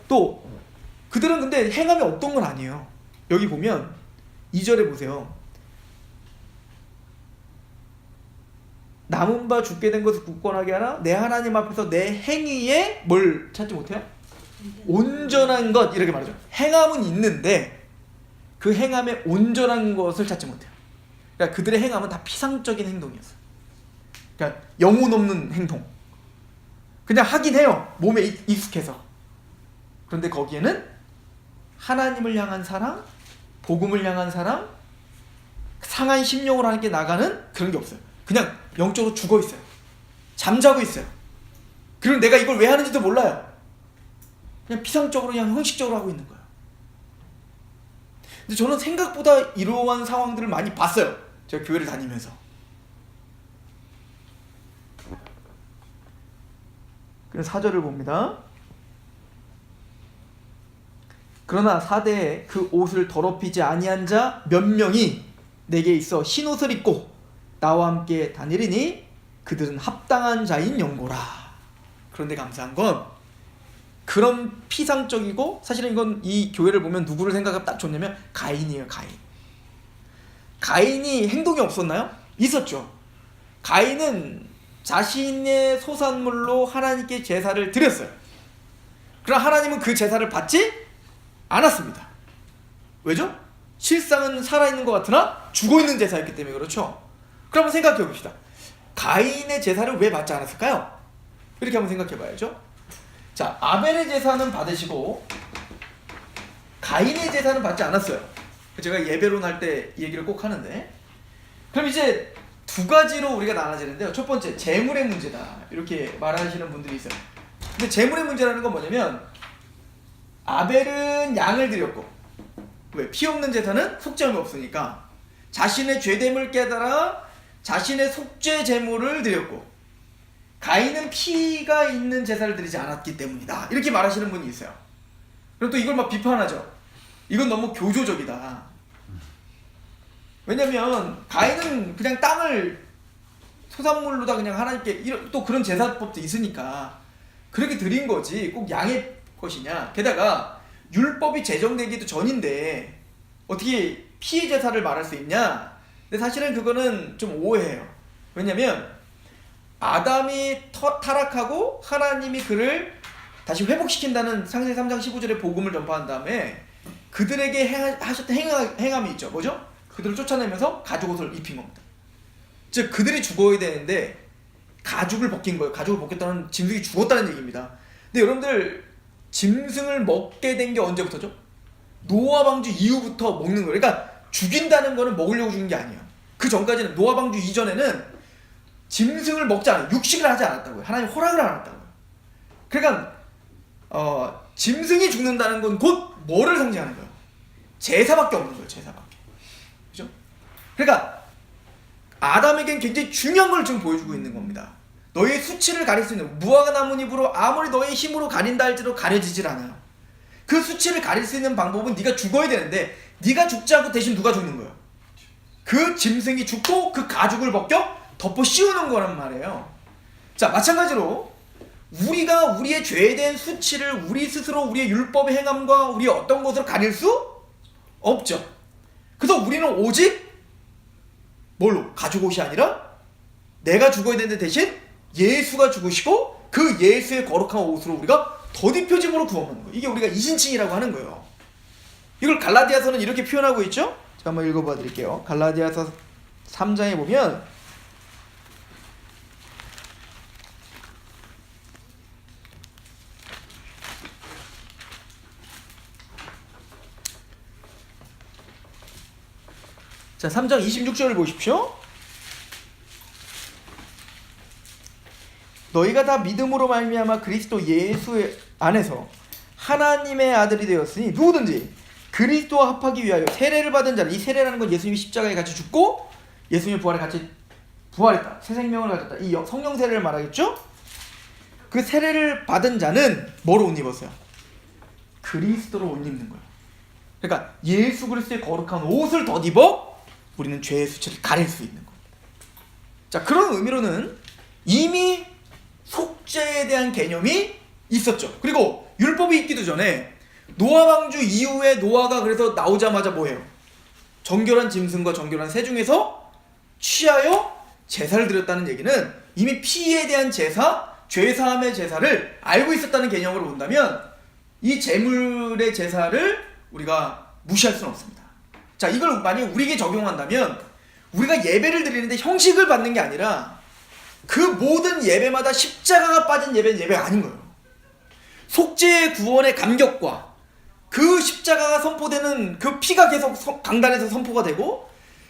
또 그들은 근데 행함이 어떤 건 아니에요. 여기 보면 2절에 보세요. 남은 바 죽게 된 것을 굳건하게 하나 내 하나님 앞에서 내 행위에 뭘 찾지 못해요? 온전한 것 이렇게 말하죠. 행함은 있는데 그 행함에 온전한 것을 찾지 못해요. 그러니까 그들의 행함은 다 피상적인 행동이었어요. 그러니까 영혼 없는 행동. 그냥 하긴 해요. 몸에 익숙해서. 그런데 거기에는 하나님을 향한 사랑, 복음을 향한 사랑, 상한 심령으로 하나님께 나가는 그런 게 없어요. 그냥 영적으로 죽어 있어요. 잠자고 있어요. 그리고 내가 이걸 왜 하는지도 몰라요. 그냥 피상적으로 그냥 형식적으로 하고 있는 거예요. 근데 저는 생각보다 이러한 상황들을 많이 봤어요. 제가 교회를 다니면서. 그래서 4절을 봅니다. 그러나 사대에 그 옷을 더럽히지 아니한 자 몇 명이 내게 있어 흰 옷을 입고 나와 함께 다니리니 그들은 합당한 자인 영고라. 그런데 감사한 건 그런 피상적이고 사실은 이건 이 교회를 보면 누구를 생각하면 딱 좋냐면 가인이에요. 가인이 행동이 없었나요? 있었죠. 가인은 자신의 소산물로 하나님께 제사를 드렸어요. 그러나 하나님은 그 제사를 받지 않았습니다. 왜죠? 실상은 살아있는 것 같으나 죽어있는 제사였기 때문에 그렇죠. 그럼 한번 생각해 봅시다. 가인의 제사를 왜 받지 않았을까요? 이렇게 한번 생각해 봐야죠. 자, 아벨의 제사는 받으시고 가인의 제사는 받지 않았어요. 제가 예배론 할 때 얘기를 꼭 하는데, 그럼 이제 두 가지로 우리가 나눠지는데요. 첫 번째, 재물의 문제다 이렇게 말하시는 분들이 있어요. 근데 재물의 문제라는 건 뭐냐면 아벨은 양을 드렸고, 왜? 피 없는 제사는 속죄함이 없으니까 자신의 죄됨을 깨달아 자신의 속죄 제물을 드렸고, 가인은 피가 있는 제사를 드리지 않았기 때문이다 이렇게 말하시는 분이 있어요. 그럼 또 이걸 막 비판하죠. 이건 너무 교조적이다. 왜냐면 가인은 그냥 땅을 소산물로다 그냥 하나님께, 또 그런 제사법도 있으니까 그렇게 드린 거지 꼭 양의 것이냐. 게다가 율법이 제정되기도 전인데 어떻게 피의 제사를 말할 수 있냐. 근데 사실은 그거는 좀 오해해요. 왜냐면 아담이 타락하고 하나님이 그를 다시 회복시킨다는 창세기 3장 15절의 복음을 전파한 다음에 그들에게 하셨던 행함이 있죠. 뭐죠? 그들을 쫓아내면서 가죽옷을 입힌 겁니다. 즉 그들이 죽어야 되는데 가죽을 벗긴 거예요. 가죽을 벗겼다는 짐승이 죽었다는 얘기입니다. 근데 여러분들 짐승을 먹게 된 게 언제부터죠? 노아 방주 이후부터 먹는 거예요. 그러니까 죽인다는 거는 먹으려고 죽인 게 아니에요. 그 전까지는, 노아 방주 이전에는 짐승을 먹지 않아요. 육식을 하지 않았다고요. 하나님 허락을 안 했다고요. 그러니까 짐승이 죽는다는 건 곧 뭐를 상징하는 거예요? 제사밖에 없는 거예요. 제사밖에. 그죠? 그러니까 아담에겐 굉장히 중요한 걸 지금 보여주고 있는 겁니다. 너희의 수치를 가릴 수 있는, 무화과 나뭇잎으로 아무리 너의 힘으로 가린다 할지라도 가려지질 않아요. 그 수치를 가릴 수 있는 방법은 네가 죽어야 되는데 네가 죽지 않고 대신 누가 죽는 거예요? 그 짐승이 죽고 그 가죽을 벗겨 덮어 씌우는 거란 말이에요. 자, 마찬가지로 우리가 우리의 죄된 수치를 우리 스스로 우리의 율법의 행함과 우리의 어떤 것으로 가릴 수 없죠. 그래서 우리는 오직 뭘로? 가죽옷이 아니라 내가 죽어야 되는데 대신 예수가 죽으시고 그 예수의 거룩한 옷으로 우리가 덧입혀짐으로 구원하는 거예요. 이게 우리가 이신칭이라고 하는 거예요. 이걸 갈라디아서는 이렇게 표현하고 있죠. 제가 한번 읽어봐 드릴게요. 갈라디아서 3장에 보면 자, 3장 26절을 보십시오. 너희가 다 믿음으로 말미암아 그리스도 예수 안에서 하나님의 아들이 되었으니 누구든지 그리스도와 합하기 위하여 세례를 받은 자는, 이 세례라는 건 예수님이 십자가에 같이 죽고 예수님의 부활에 같이 부활했다, 새 생명을 가졌다, 이 성령 세례를 말하겠죠? 그 세례를 받은 자는 뭐로 옷 입었어요? 그리스도로 옷 입는 거예요. 그러니까 예수 그리스도의 거룩한 옷을 덧입어 우리는 죄의 수치를 가릴 수 있는 겁니다. 자, 그런 의미로는 이미 속죄에 대한 개념이 있었죠. 그리고 율법이 있기도 전에 노아 방주 이후에 노아가 그래서 나오자마자 뭐예요? 정결한 짐승과 정결한 새 중에서 취하여 제사를 드렸다는 얘기는 이미 피에 대한 제사, 죄사함의 제사를 알고 있었다는 개념으로 본다면 이 제물의 제사를 우리가 무시할 수는 없습니다. 자, 이걸 만약 우리에게 적용한다면 우리가 예배를 드리는데 형식을 받는 게 아니라 그 모든 예배마다 십자가가 빠진 예배는 예배가 아닌 거예요. 속죄의 구원의 감격과 그 십자가가 선포되는 그 피가 계속 강단에서 선포가 되고,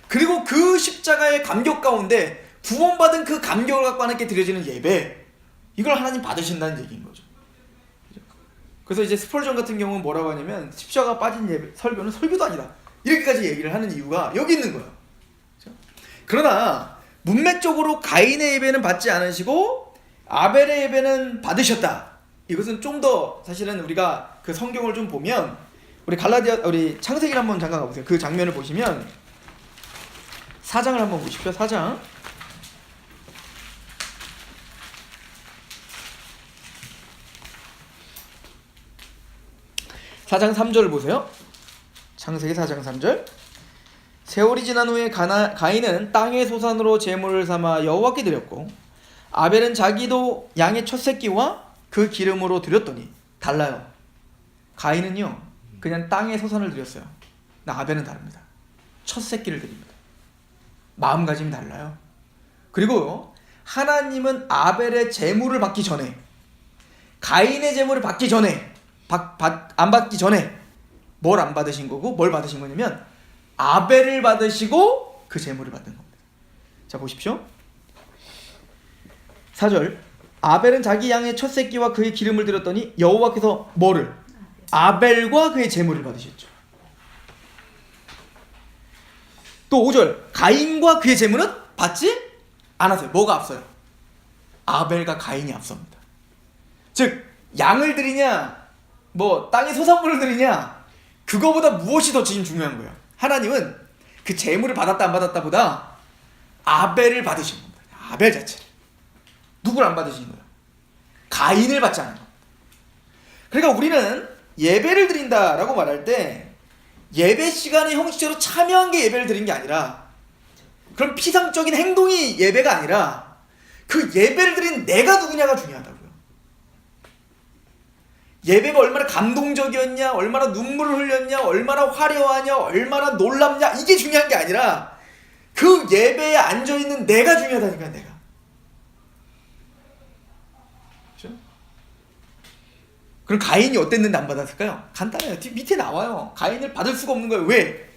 그리고 그 십자가의 감격 가운데 구원받은 그 감격을 갖고 하나님께 드려지는 예배, 이걸 하나님 받으신다는 얘기인 거죠. 그래서 이제 스펄전 같은 경우는 뭐라고 하냐면 십자가 빠진 예배, 설교는 설교도 아니다, 이렇게까지 얘기를 하는 이유가 여기 있는 거예요. 그러나 문맥적으로 가인의 예배는 받지 않으시고 아벨의 예배는 받으셨다. 이것은 좀 더 사실은 우리가 그 성경을 좀 보면, 우리 창세기를 한번 잠깐 가보세요. 그 장면을 보시면 4장을 한번 보십시오. 4장. 4장 3절 보세요. 창세기 4장 3절. 세월이 지난 후에 가인은 땅의 소산으로 제물을 삼아 여호와께 드렸고 아벨은 자기도 양의 첫 새끼와 그 기름으로 드렸더니, 달라요. 가인은요 그냥 땅의 소산을 드렸어요. 아벨은 다릅니다. 첫 새끼를 드립니다. 마음가짐이 달라요. 그리고 하나님은 아벨의 제물을 받기 전에, 가인의 제물을 받기 전에, 안 받기 전에 뭘 안 받으신 거고 뭘 받으신 거냐면 아벨을 받으시고 그 제물을 받는 겁니다. 자, 보십시오. 4절. 아벨은 자기 양의 첫 새끼와 그의 기름을 드렸더니 여호와께서 뭐를? 아벨과 그의 제물을 받으셨죠. 또 5절. 가인과 그의 제물은 받지 않았어요. 뭐가 앞서요? 아벨과 가인이 앞섭니다. 즉 양을 드리냐 뭐 땅의 소산물을 드리냐, 그거보다 무엇이 더 지금 중요한 거예요. 하나님은 그 제물을 받았다 안 받았다 보다 아벨을 받으신 겁니다. 아벨 자체를. 누구를 안 받으신 거예요? 가인을 받지 않은 겁니다. 그러니까 우리는 예배를 드린다라고 말할 때 예배 시간에 형식적으로 참여한 게 예배를 드린 게 아니라, 그런 피상적인 행동이 예배가 아니라 그 예배를 드린 내가 누구냐가 중요하다고요. 예배가 얼마나 감동적이었냐, 얼마나 눈물을 흘렸냐, 얼마나 화려하냐, 얼마나 놀랍냐, 이게 중요한 게 아니라 그 예배에 앉아있는 내가 중요하다니까요. 내가. 그렇죠? 그럼 가인이 어땠는데 안 받았을까요? 간단해요. 밑에 나와요. 가인을 받을 수가 없는 거예요. 왜?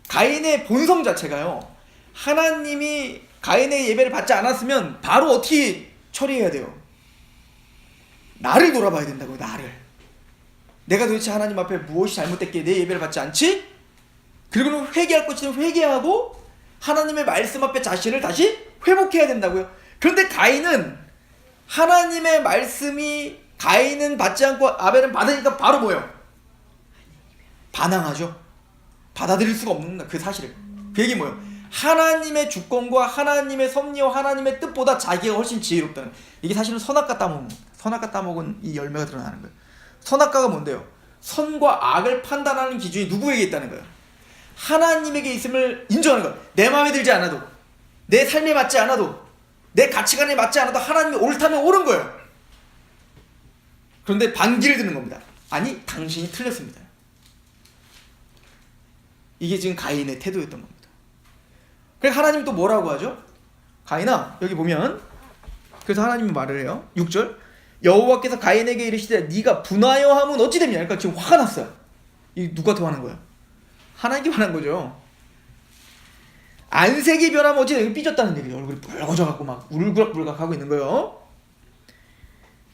가인의 본성 자체가요, 하나님이 가인의 예배를 받지 않았으면 바로 어떻게 처리해야 돼요? 나를 돌아봐야 된다고요. 나를. 내가 도대체 하나님 앞에 무엇이 잘못됐기에 내 예배를 받지 않지? 그리고는 회개할 것이면 회개하고 하나님의 말씀 앞에 자신을 다시 회복해야 된다고요. 그런데 가인은 하나님의 말씀이, 가인은 받지 않고 아벨은 받으니까 바로 뭐예요? 반항하죠. 받아들일 수가 없는 그 사실을. 그 얘기 뭐예요? 하나님의 주권과 하나님의 섭리와 하나님의 뜻보다 자기가 훨씬 지혜롭다는, 이게 사실은 선악과 따먹은 이 열매가 드러나는 거예요. 선악과가 뭔데요? 선과 악을 판단하는 기준이 누구에게 있다는 거예요? 하나님에게 있음을 인정하는 거예요. 내 마음에 들지 않아도, 내 삶에 맞지 않아도, 내 가치관에 맞지 않아도 하나님이 옳다면 옳은 거예요. 그런데 반기를 드는 겁니다. 아니, 당신이 틀렸습니다. 이게 지금 가인의 태도였던 겁니다. 그래서 하나님 또 뭐라고 하죠? 가인아, 여기 보면, 그래서 하나님이 말을 해요. 6절. 여호와께서 가인에게 이르시되 네가 분하여 함은 어찌 되냐. 그러니까 지금 화가 났어요. 이 누구한테 화난 거예요? 하나님께 화난 거죠. 안색이 변하면 어찌 되냐. 삐졌다는 얘기예요. 얼굴이 붉어져갖고 막 울그락불락 하고 있는 거예요.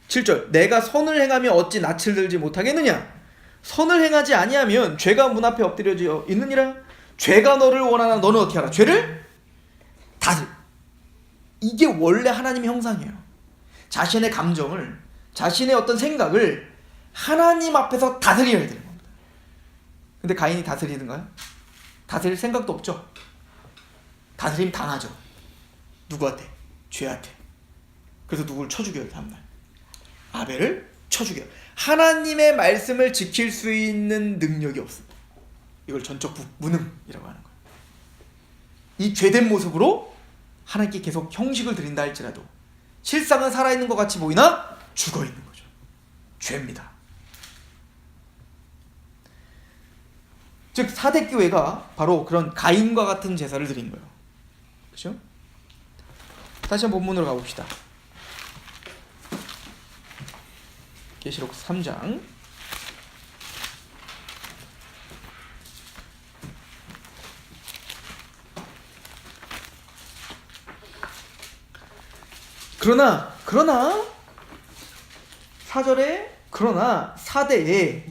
7절. 내가 선을 행하며 어찌 낯을 들지 못하겠느냐. 선을 행하지 아니하면 죄가 문 앞에 엎드려져 있느니라. 죄가 너를 원하나 너는 어떻게 하라? 죄를 다스려. 이게 원래 하나님의 형상이에요. 자신의 감정을, 자신의 어떤 생각을 하나님 앞에서 다스려야 되는 겁니다. 근데 가인이 다스리는가요? 다스릴 생각도 없죠. 다스림 당하죠. 누구한테? 죄한테. 그래서 누구를 쳐 죽여요. 다음날 아벨을 쳐 죽여요. 하나님의 말씀을 지킬 수 있는 능력이 없습니다. 이걸 전적 무능이라고 하는 거예요. 이 죄된 모습으로 하나님께 계속 형식을 드린다 할지라도 실상은 살아있는 것 같이 보이나 죽어있는 거죠. 죄입니다. 즉 4대 교회가 바로 그런 가인과 같은 제사를 드린 거예요. 그렇죠? 다시 한번 본문으로 가봅시다. 계시록 3장 그러나 4절에 그러나 4대에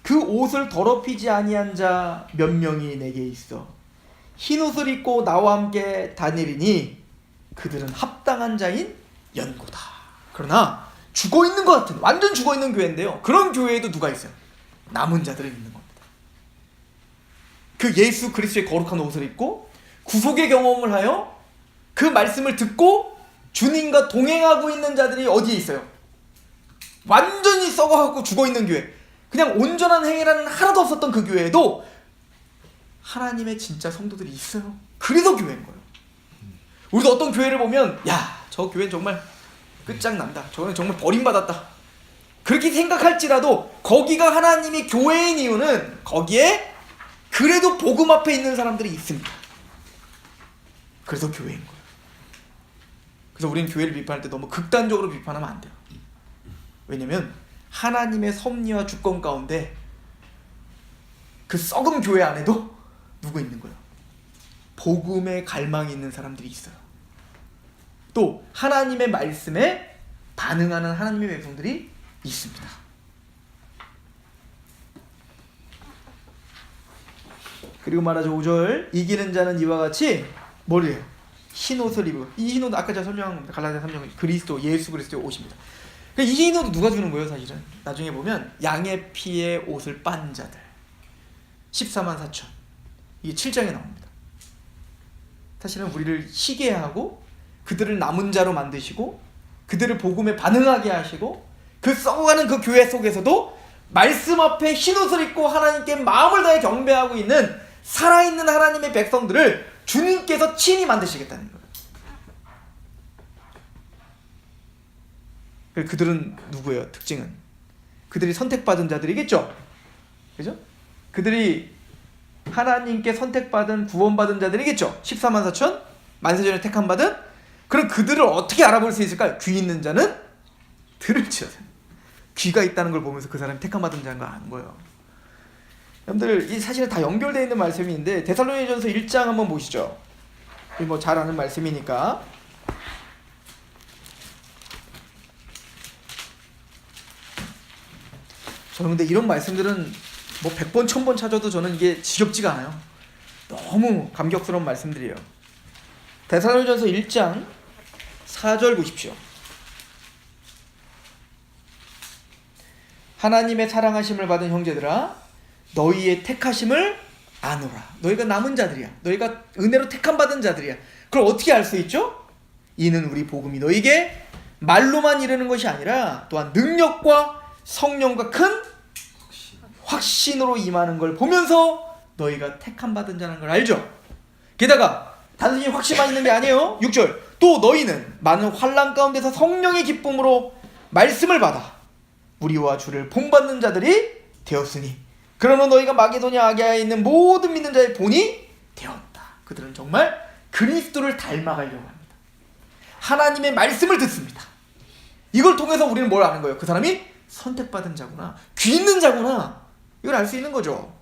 그 옷을 더럽히지 아니한 자 몇 명이 내게 있어 흰 옷을 입고 나와 함께 다니리니 그들은 합당한 자인 연고다. 그러나 죽어있는 것 같은 완전 죽어있는 교회인데요, 그런 교회에도 누가 있어요? 남은 자들이 있는 겁니다. 그 예수 그리스도의 거룩한 옷을 입고 구속의 경험을 하여 그 말씀을 듣고 주님과 동행하고 있는 자들이 어디에 있어요? 완전히 썩어갖고 죽어있는 교회, 그냥 온전한 행위라는 하나도 없었던 그 교회에도 하나님의 진짜 성도들이 있어요. 그래서 교회인 거예요. 우리도 어떤 교회를 보면 야, 저 교회는 정말 끝장난다, 저거는 정말 버림받았다, 그렇게 생각할지라도 거기가 하나님이 교회인 이유는 거기에 그래도 복음 앞에 있는 사람들이 있습니다. 그래서 교회인 거예요. 그래서 우리는 교회를 비판할 때 너무 극단적으로 비판하면 안 돼요. 왜냐면 하나님의 섭리와 주권 가운데 그 썩은 교회 안에도 누구 있는 거예요? 복음의 갈망이 있는 사람들이 있어요. 또 하나님의 말씀에 반응하는 하나님의 백성들이 있습니다. 그리고 말하죠. 5절 이기는 자는 이와 같이 뭐래요? 흰 옷을 입고, 이 흰 옷 아까 제가 설명한 겁니다. 갈라디아 3장 그리스도, 예수 그리스도의 옷입니다. 이 흰 옷은 누가 주는 거예요? 사실은 나중에 보면 양의 피에 옷을 빤 자들 14만 4천, 이게 7장에 나옵니다. 사실은 우리를 희게 하고 그들을 남은 자로 만드시고 그들을 복음에 반응하게 하시고 그 썩어가는 그 교회 속에서도 말씀 앞에 흰 옷을 입고 하나님께 마음을 다해 경배하고 있는 살아있는 하나님의 백성들을 주님께서 친히 만드시겠다는 거예요. 그들은 누구예요? 특징은 그들이 선택받은 자들이겠죠? 그죠? 그들이 하나님께 선택받은 구원받은 자들이겠죠? 14만 4천? 만세전에 택함받은? 그럼 그들을 어떻게 알아볼 수 있을까요? 귀 있는 자는 들을지어다. 귀가 있다는 걸 보면서 그 사람이 택함받은 자인 걸 아는 거예요. 여러분들 이 사실은 다 연결되어 있는 말씀인데 데살로니가전서 1장 한번 보시죠. 뭐 잘 아는 말씀이니까. 저는 근데 이런 말씀들은 뭐 100번 1000번 찾아도 저는 이게 지겹지가 않아요. 너무 감격스러운 말씀들이에요. 데살로니가전서 1장 4절 보십시오. 하나님의 사랑하심을 받은 형제들아 너희의 택하심을 아노라. 너희가 남은 자들이야. 너희가 은혜로 택함 받은 자들이야. 그걸 어떻게 알 수 있죠? 이는 우리 복음이 너희에게 말로만 이르는 것이 아니라 또한 능력과 성령과 큰 확신으로 임하는 걸 보면서 너희가 택함 받은 자라는 걸 알죠? 게다가 단순히 확신만 있는 게 아니에요. 6절 또 너희는 많은 환난 가운데서 성령의 기쁨으로 말씀을 받아 우리와 주를 본받는 자들이 되었으니 그러므로 너희가 마게도냐 아게아에 있는 모든 믿는 자의 본이 되었다. 그들은 정말 그리스도를 닮아가려고 합니다. 하나님의 말씀을 듣습니다. 이걸 통해서 우리는 뭘 아는 거예요? 그 사람이 선택받은 자구나, 귀 있는 자구나, 이걸 알 수 있는 거죠.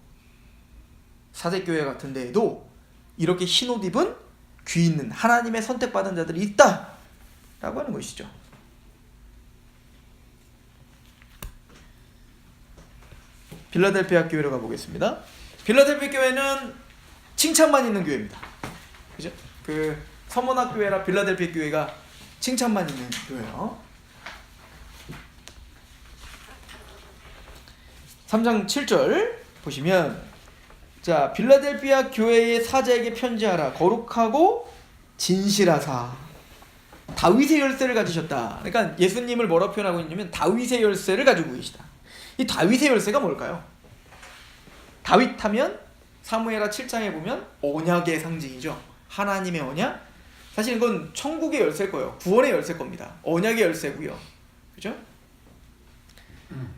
사대교회 같은 데에도 이렇게 흰옷 입은 귀 있는 하나님의 선택받은 자들이 있다 라고 하는 것이죠. 빌라델피아 교회로 가보겠습니다. 빌라델피아 교회는 칭찬만 있는 교회입니다. 그죠? 그 서문학 교회라 빌라델피아 교회가 칭찬만 있는 교회예요. 3장 7절 보시면 자 빌라델피아 교회의 사자에게 편지하라. 거룩하고 진실하사 다윗의 열쇠를 가지셨다. 그러니까 예수님을 뭐라고 표현하고 있냐면 다윗의 열쇠를 가지고 계시다. 이 다윗의 열쇠가 뭘까요? 다윗 하면 사무엘하 7장에 보면 언약의 상징이죠. 하나님의 언약, 사실 이건 천국의 열쇠일 거예요. 구원의 열쇠일 겁니다. 언약의 열쇠고요. 그죠?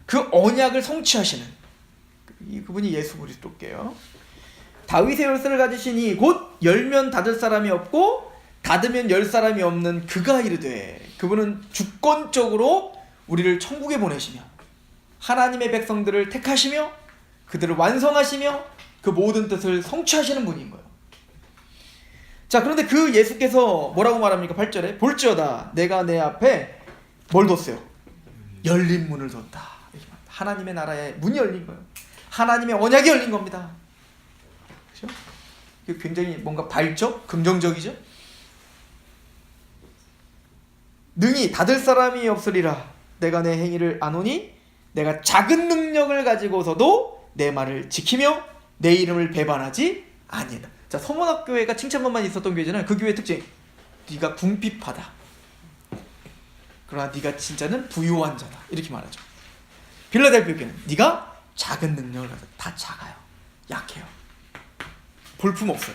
그 언약을 성취하시는 그분이 예수 그리스도께요. 다윗의 열쇠를 가지시니 곧 열면 닫을 사람이 없고 닫으면 열 사람이 없는 그가 이르되, 그분은 주권적으로 우리를 천국에 보내시며 하나님의 백성들을 택하시며 그들을 완성하시며 그 모든 뜻을 성취하시는 분인 거예요. 자, 그런데 그 예수께서 뭐라고 말합니까? 8절에 볼지어다 내가 내 앞에 뭘 뒀어요? 열린 문을 뒀다. 하나님의 나라의 문이 열린 거예요. 하나님의 언약이 열린 겁니다. 그렇죠? 굉장히 뭔가 밝죠? 긍정적이죠? 능히 닫을 사람이 없으리라. 내가 내 행위를 아노니 내가 작은 능력을 가지고서도 내 말을 지키며 내 이름을 배반하지 아니하다. 자, 서문학교회가 칭찬만만 있었던 교회잖아요. 그 교회의 특징, 네가 궁핍하다, 그러나 네가 진짜는 부유한 자다, 이렇게 말하죠. 빌라델피아 교회는 네가 작은 능력을 가지고, 다 작아요, 약해요, 볼품 없어요.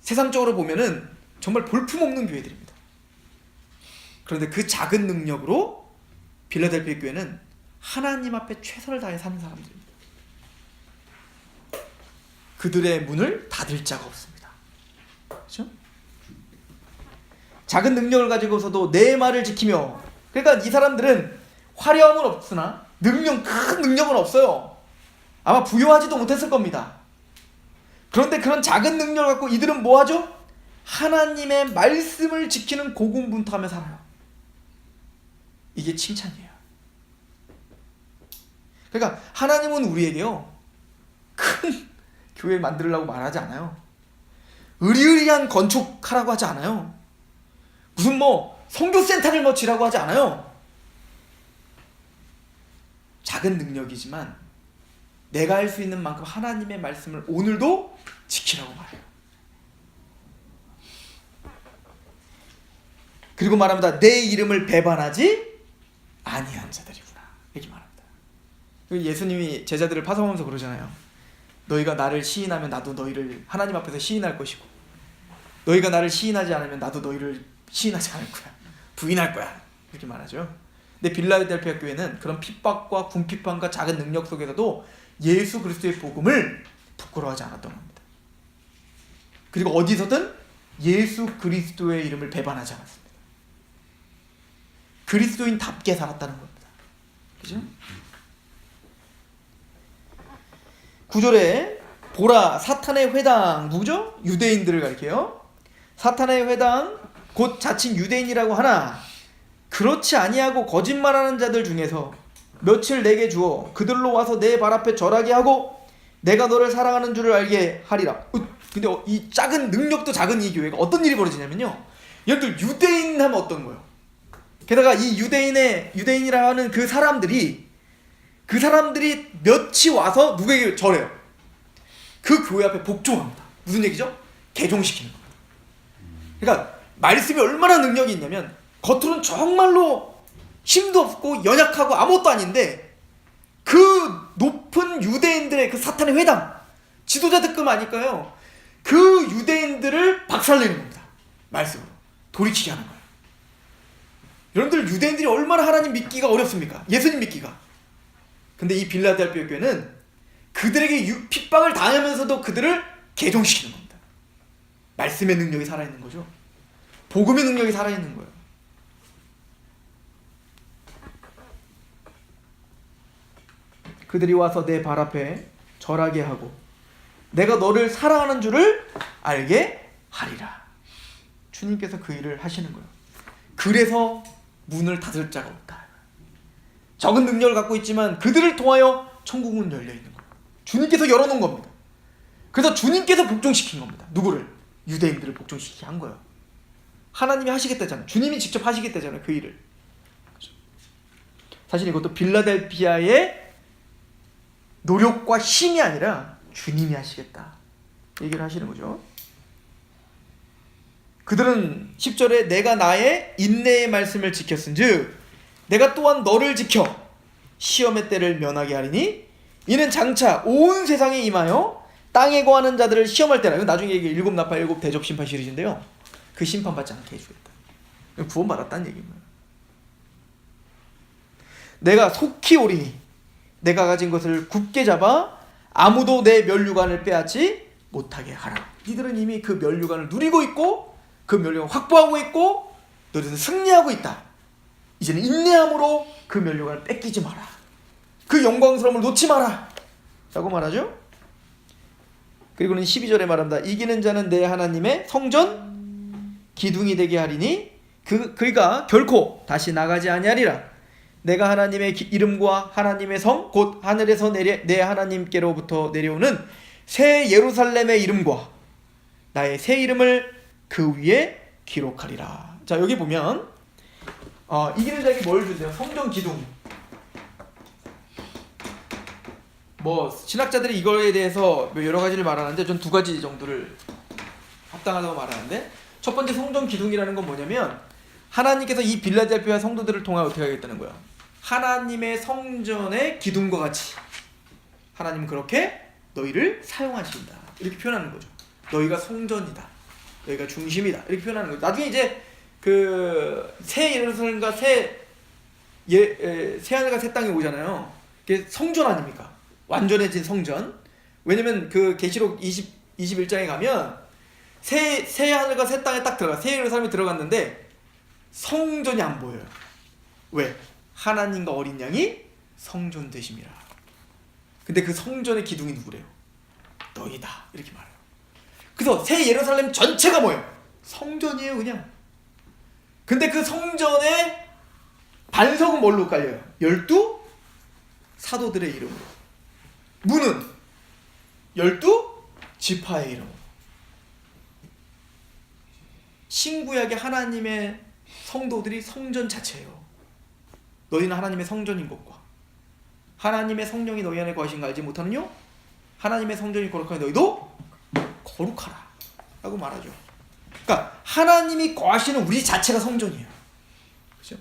세상적으로 보면은 정말 볼품 없는 교회들입니다. 그런데 그 작은 능력으로 빌라델피아 교회는 하나님 앞에 최선을 다해 사는 사람들입니다. 그들의 문을 닫을 자가 없습니다. 그렇죠? 작은 능력을 가지고서도 내 말을 지키며, 그러니까 이 사람들은 화려함은 없으나 큰 능력은 없어요. 아마 부유하지도 못했을 겁니다. 그런데 그런 작은 능력을 갖고 이들은 뭐 하죠? 하나님의 말씀을 지키는 고군분투하며 살아요. 이게 칭찬이에요. 그러니까 하나님은 우리에게요, 큰 교회 만들려고 말하지 않아요. 의리의리한 건축하라고 하지 않아요. 무슨 선교센터를 지라고 하지 않아요. 작은 능력이지만 내가 할 수 있는 만큼 하나님의 말씀을 오늘도 지키라고 말해요. 그리고 말합니다. 내 이름을 배반하지 아니한 자들이구나, 이렇게 말합니다. 예수님이 제자들을 파송하면서 그러잖아요. 너희가 나를 시인하면 나도 너희를 하나님 앞에서 시인할 것이고, 너희가 나를 시인하지 않으면 나도 너희를 시인하지 않을 거야, 부인할 거야, 이렇게 말하죠. 근데 빌라델피아 교회는 그런 핍박과 궁핍함과 작은 능력 속에서도 예수 그리스도의 복음을 부끄러워하지 않았던 겁니다. 그리고 어디서든 예수 그리스도의 이름을 배반하지 않았습니다. 그리스도인답게 살았다는 겁니다. 그죠? 9절에 보라 사탄의 회당, 누구죠? 유대인들을 가리켜요. 사탄의 회당 곧 자칭 유대인이라고 하나 그렇지 아니하고 거짓말하는 자들 중에서 며칠 내게 주어 그들로 와서 내 발 앞에 절하게 하고 내가 너를 사랑하는 줄을 알게 하리라. 근데 이 작은 능력도 작은 이 교회가 어떤 일이 벌어지냐면요, 여러분들 유대인 하면 어떤 거예요? 게다가 이 유대인이라 하는 그 사람들이 몇이 와서 누구에게 절해요? 그 교회 앞에 복종합니다. 무슨 얘기죠? 개종시키는 겁니다. 그러니까 말씀이 얼마나 능력이 있냐면 겉으로는 정말로 힘도 없고 연약하고 아무것도 아닌데 그 높은 유대인들의 그 사탄의 회당 지도자들급 아닐까요? 그 유대인들을 박살내는 겁니다. 말씀으로 돌이키게 하는 거예요. 여러분들 유대인들이 얼마나 하나님 믿기가 어렵습니까? 예수님 믿기가. 근데 이 빌라델피아 교회는 그들에게 핍박을 당하면서도 그들을 개종시키는 겁니다. 말씀의 능력이 살아있는 거죠. 복음의 능력이 살아있는 거예요. 그들이 와서 내 발 앞에 절하게 하고 내가 너를 사랑하는 줄을 알게 하리라. 주님께서 그 일을 하시는 거예요. 그래서 문을 닫을 자가 없다. 적은 능력을 갖고 있지만 그들을 통하여 천국은 열려있는 거예요. 주님께서 열어놓은 겁니다. 그래서 주님께서 복종시킨 겁니다. 누구를? 유대인들을 복종시키게 한 거예요. 하나님이 하시겠다잖아요. 주님이 직접 하시겠다잖아요. 그 일을. 사실 이것도 빌라델피아의 노력과 힘이 아니라 주님이 하시겠다 얘기를 하시는 거죠. 그들은 10절에 내가 나의 인내의 말씀을 지켰은즉 내가 또한 너를 지켜 시험의 때를 면하게 하리니 이는 장차 온 세상에 임하여 땅에 거하는 자들을 시험할 때나, 나중에 이게 일곱 나팔 일곱 대접 심판 시리즈인데요, 그 심판 받지 않게 해주겠다. 구원 받았다는 얘기입니다. 내가 속히 오리니 내가 가진 것을 굳게 잡아 아무도 내 면류관을 빼앗지 못하게 하라. 니들은 이미 그 면류관을 누리고 있고 그 면류관을 확보하고 있고 너희들은 승리하고 있다. 이제는 인내함으로 그 면류관을 뺏기지 마라. 그 영광스러움을 놓지 마라 라고 말하죠. 그리고는 12절에 말합니다. 이기는 자는 내 하나님의 성전 기둥이 되게 하리니 그가 결코 다시 나가지 아니하리라. 내가 하나님의 이름과 하나님의 성 곧 하늘에서 내 하나님께로부터 내려오는 새 예루살렘의 이름과 나의 새 이름을 그 위에 기록하리라. 자, 여기 보면 이기는 자에게 뭘 준대요? 성전 기둥. 뭐 신학자들이 이거에 대해서 여러 가지를 말하는데 전 두 가지 정도를 합당하다고 말하는데, 첫 번째 성전 기둥이라는 건 뭐냐면 하나님께서 이 빌라델피아 성도들을 통하여 어떻게 하겠다는 거야? 하나님의 성전의 기둥과 같이 하나님은 그렇게 너희를 사용하신다 이렇게 표현하는 거죠. 너희가 성전이다, 너희가 중심이다 이렇게 표현하는 거죠. 나중에 이제 그 새 예루살렘과 새 하늘과 새 땅이 오잖아요. 그게 성전 아닙니까? 완전해진 성전. 왜냐면 그 계시록 21장에 가면 새 하늘과 새 땅에 딱 들어가, 새 예루살렘이 들어갔는데 성전이 안 보여요. 왜? 하나님과 어린 양이 성전 되심이라. 근데 그 성전의 기둥이 누구래요? 너희다 이렇게 말해요. 그래서 새 예루살렘 전체가 뭐예요? 성전이에요 그냥. 근데 그 성전의 반석은 뭘로 깔려요? 12 사도들의 이름으로. 문은 12 지파의 이름으로. 신구약의 하나님의 성도들이 성전 자체예요. 너희는 하나님의 성전인 것과 하나님의 성령이 너희 안에 거하신 거 알지 못하느뇨? 하나님의 성전이 거룩하니 너희도 거룩하라 라고 말하죠. 그러니까 하나님이 거하시는 우리 자체가 성전이에요. 그렇죠?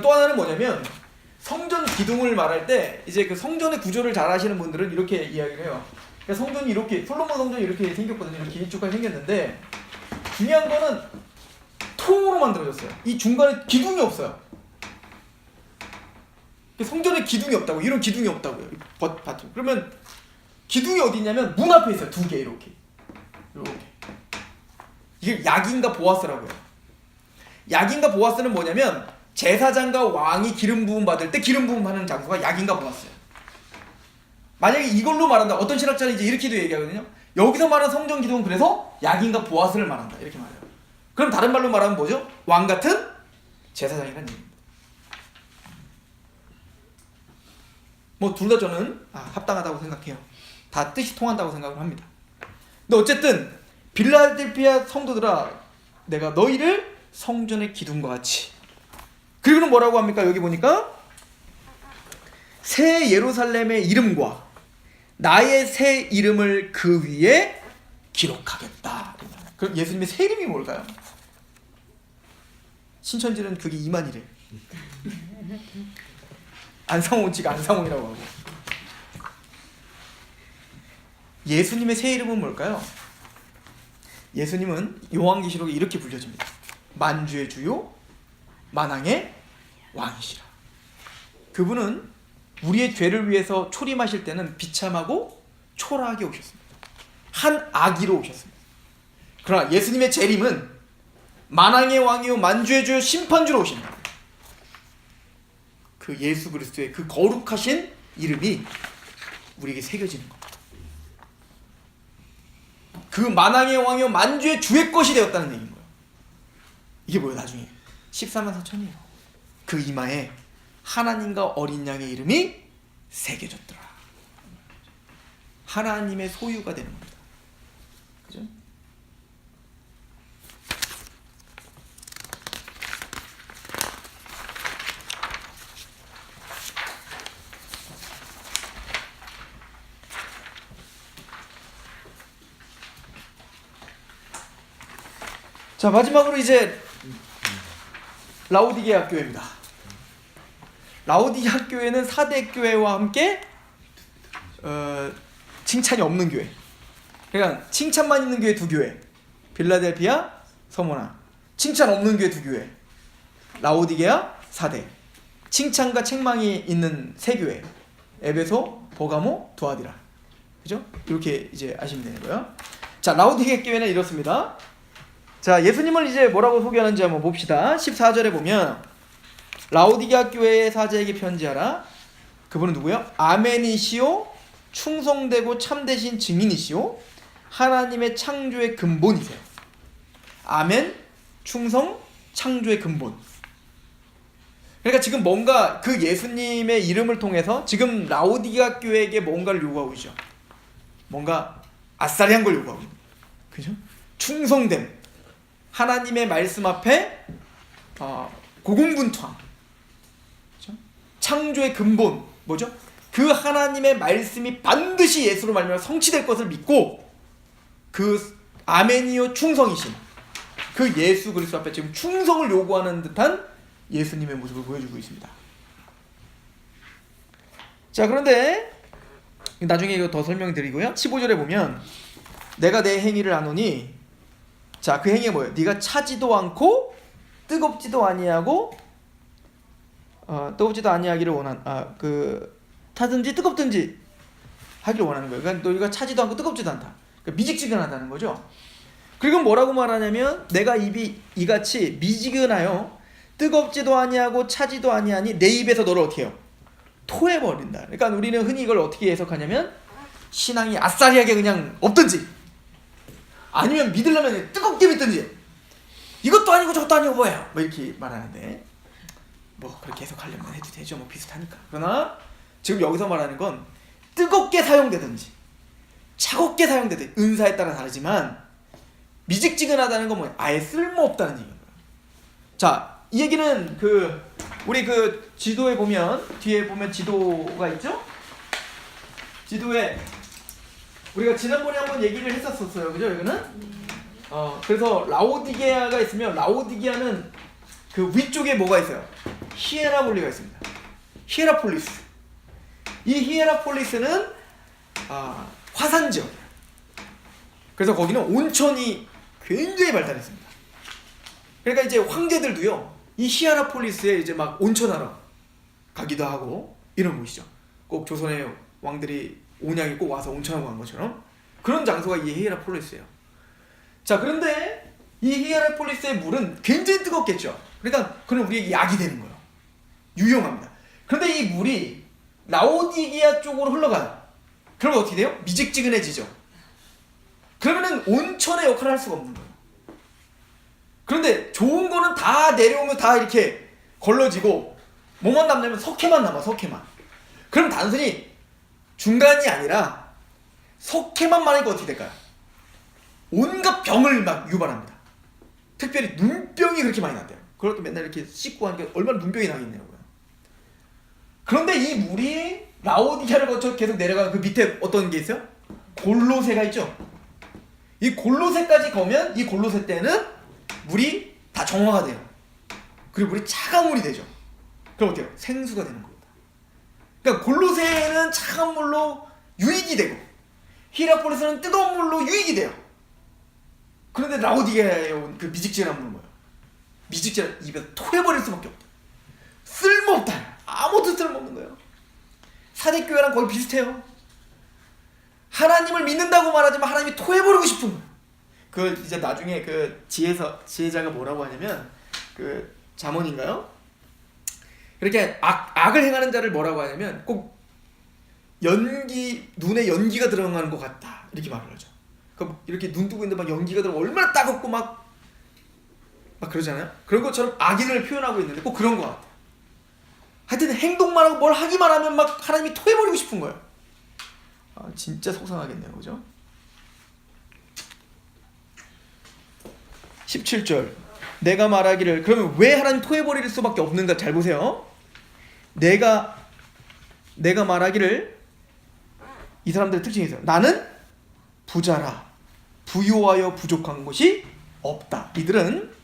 또 하나는 뭐냐면 성전 기둥을 말할 때 이제 그 성전의 구조를 잘 아시는 분들은 이렇게 이야기를 해요. 그러니까 성전이 이렇게, 솔로몬 성전이 이렇게 생겼거든요. 이렇게 길쭉하게 생겼는데 중요한 거는 통으로 만들어졌어요. 이 중간에 기둥이 없어요. 성전에 기둥이 없다고, 이런 기둥이 없다고요. 그러면 기둥이 어디 있냐면 문 앞에 있어요. 두 개 이렇게. 이게 야긴과 보아스라고요. 야긴과 보아스는 뭐냐면 제사장과 왕이 기름 부음 받을 때 기름 부음 하는 장소가 야긴과 보아스예요. 만약에 이걸로 말한다, 어떤 신학자는 이제 이렇게도 얘기하거든요. 여기서 말하는 성전 기둥은 그래서 야긴과 보아스를 말한다 이렇게 말해요. 그럼 다른 말로 말하면 뭐죠? 왕 같은 제사장이라는 얘기입니다. 뭐 둘 다 저는 합당하다고 생각해요. 다 뜻이 통한다고 생각을 합니다. 근데 어쨌든 빌라델피아 성도들아, 내가 너희를 성전의 기둥과 같이. 그리고는 뭐라고 합니까? 여기 보니까 새 예루살렘의 이름과 나의 새 이름을 그 위에 기록하겠다. 그럼 예수님의 새 이름이 뭘까요? 신천지는 그게 이만희래. 안상홍지가 안상홍이라고 하고. 예수님의 새 이름은 뭘까요? 예수님은 요한계시록에 이렇게 불려집니다. 만주의 주요 만왕의 왕이시라. 그분은 우리의 죄를 위해서 초림하실 때는 비참하고 초라하게 오셨습니다. 한 아기로 오셨습니다. 그러나 예수님의 재림은 만왕의 왕이요 만주의 주요 심판주로 오십니다. 그 예수 그리스도의 그 거룩하신 이름이 우리에게 새겨지는 겁니다. 그 만왕의 왕이요 만주의 주의 것이 되었다는 얘기인 거예요. 이게 뭐예요? 나중에 14만 4천이에요. 그 이마에 하나님과 어린 양의 이름이 새겨졌더라. 하나님의 소유가 되는 겁니다. 그죠? 자, 마지막으로 이제 라오디게아 교회입니다. 라오디게아 교회는 4대 교회와 함께 칭찬이 없는 교회. 그러니까 칭찬만 있는 교회 2교회, 빌라델피아, 서모나. 칭찬 없는 교회 2교회, 라오디게아, 사대. 칭찬과 책망이 있는 3교회, 에베소, 버가모, 두아디라. 그죠? 이렇게 이제 아시면 되는 거예요. 자, 라오디게아 교회는 이렇습니다. 자, 예수님을 이제 뭐라고 소개하는지 한번 봅시다. 14절에 보면 라오디게아 교회의 사제에게 편지하라. 그분은 누구요? 아멘이시오, 충성되고 참되신 증인이시오, 하나님의 창조의 근본이세요. 아멘, 충성, 창조의 근본. 그러니까 지금 뭔가 그 예수님의 이름을 통해서 지금 라오디게아 교회에게 뭔가를 요구하고 있죠. 뭔가 아싸리한 걸 요구하고 있는, 그죠? 충성됨, 하나님의 말씀 앞에 고공분투함, 그죠? 창조의 근본 뭐죠? 그 하나님의 말씀이 반드시 예수로 말미암아 성취될 것을 믿고 그 아멘이요 충성이신 그 예수 그리스도 앞에 지금 충성을 요구하는 듯한 예수님의 모습을 보여주고 있습니다. 자, 그런데 나중에 이거 더 설명드리고요. 15절에 보면 내가 내 행위를 아노니, 자, 그 행위가 뭐예요? 네가 차지도 않고 뜨겁지도 아니하고 뜨겁지도 아니하기를 타든지 뜨겁든지 하기를 원하는 거예요. 그러니까 너희가 차지도 않고 뜨겁지도 않다. 그러니까 미직지근하다는 거죠. 그리고 뭐라고 말하냐면 내가 입이 이같이 미지근하여 뜨겁지도 아니하고 차지도 아니하니 내 입에서 너를 어떻게 해요? 토해버린다. 그러니까 우리는 흔히 이걸 어떻게 해석하냐면 신앙이 아싸리하게 그냥 없든지 아니면 믿으려면 뜨겁게 믿든지 이것도 아니고 저것도 아니고 뭐예요? 뭐 이렇게 말하는데 뭐 그렇게 해석하려면 해도 되죠. 뭐 비슷하니까. 그러나 지금 여기서 말하는 건 뜨겁게 사용되든지 차갑게 사용되든지 은사에 따라 다르지만 미직지근하다는 건 뭐예요? 아예 쓸모없다는 얘기예요. 자, 이 얘기는 우리 지도에 보면 뒤에 보면 지도가 있죠? 지도에 우리가 지난번에 한번 얘기를 했었어요. 그죠? 여기는? 그래서 라오디게아가 있으면 라오디게아는 그 위쪽에 뭐가 있어요? 히에라폴리가 있습니다. 히에라폴리스. 이 히에라폴리스는 화산 지역이에요. 그래서 거기는 온천이 굉장히 발달했습니다. 그러니까 이제 황제들도요, 이 히에라폴리스에 이제 막 온천하러 가기도 하고 이런 곳이죠. 꼭 조선의 왕들이 온양에 꼭 와서 온천하고 간 것처럼 그런 장소가 이 히에라폴리스예요. 자, 그런데 이 히에라폴리스의 물은 굉장히 뜨겁겠죠. 그러니까 그건 우리에게 약이 되는 거예요. 유용합니다. 그런데 이 물이 라오디게아 쪽으로 흘러가요. 그러면 어떻게 돼요? 미직지근해지죠. 그러면은 온천의 역할을 할 수가 없는 거예요. 그런데 좋은 거는 다 내려오면 다 이렇게 걸러지고 뭐만 남냐면 석회만 남아, 석회만. 그럼 단순히 중간이 아니라 석회만 많으니까 어떻게 될까요? 온갖 병을 막 유발합니다. 특별히 눈병이 그렇게 많이 난대요. 그것도 맨날 이렇게 씻고 하니까 얼마나 눈병이 나겠냐고요. 그런데 이 물이 라오디게아를 거쳐 계속 내려가는 그 밑에 어떤 게 있어요? 골로새가 있죠. 이 골로새까지 가면 이 골로새 때는 물이 다 정화가 돼요. 그리고 물이 차가운 물이 되죠. 그럼 어때요? 생수가 되는 겁니다. 그러니까 골로새는 차가운 물로 유익이 되고 히에라폴리스는 뜨거운 물로 유익이 돼요. 그런데 라오디게아에 온 그 미직지근한 물은 뭐예요? 미직지근 입에서 토해버릴 수밖에 없다. 쓸모없다. 아무것도 쓸모없는 거예요. 사대교회랑 거의 비슷해요. 하나님을 믿는다고 말하지만 하나님이 토해버리고 싶은 거예요. 그 이제 나중에 그 지혜자가 뭐라고 하냐면 그 잠언인가요? 이렇게 악을 행하는 자를 뭐라고 하냐면 꼭 눈에 연기가 들어가는 것 같다 이렇게 말을 하죠. 그러니까 이렇게 눈 뜨고 있는데 막 연기가 들어가 얼마나 따갑고 막 그러잖아요. 그런 것처럼 악인을 표현하고 있는데 꼭 그런 것 같아요. 하여튼 행동만 하고 뭘 하기만 하면 막 하나님이 토해버리고 싶은 거예요. 진짜 속상하겠네요, 그죠? 17절 내가 말하기를, 그러면 왜 하나님 토해버릴 수밖에 없는가 잘 보세요. 내가 말하기를, 이 사람들의 특징이 있어요. 나는 부자라 부유하여 부족한 곳이 없다. 이들은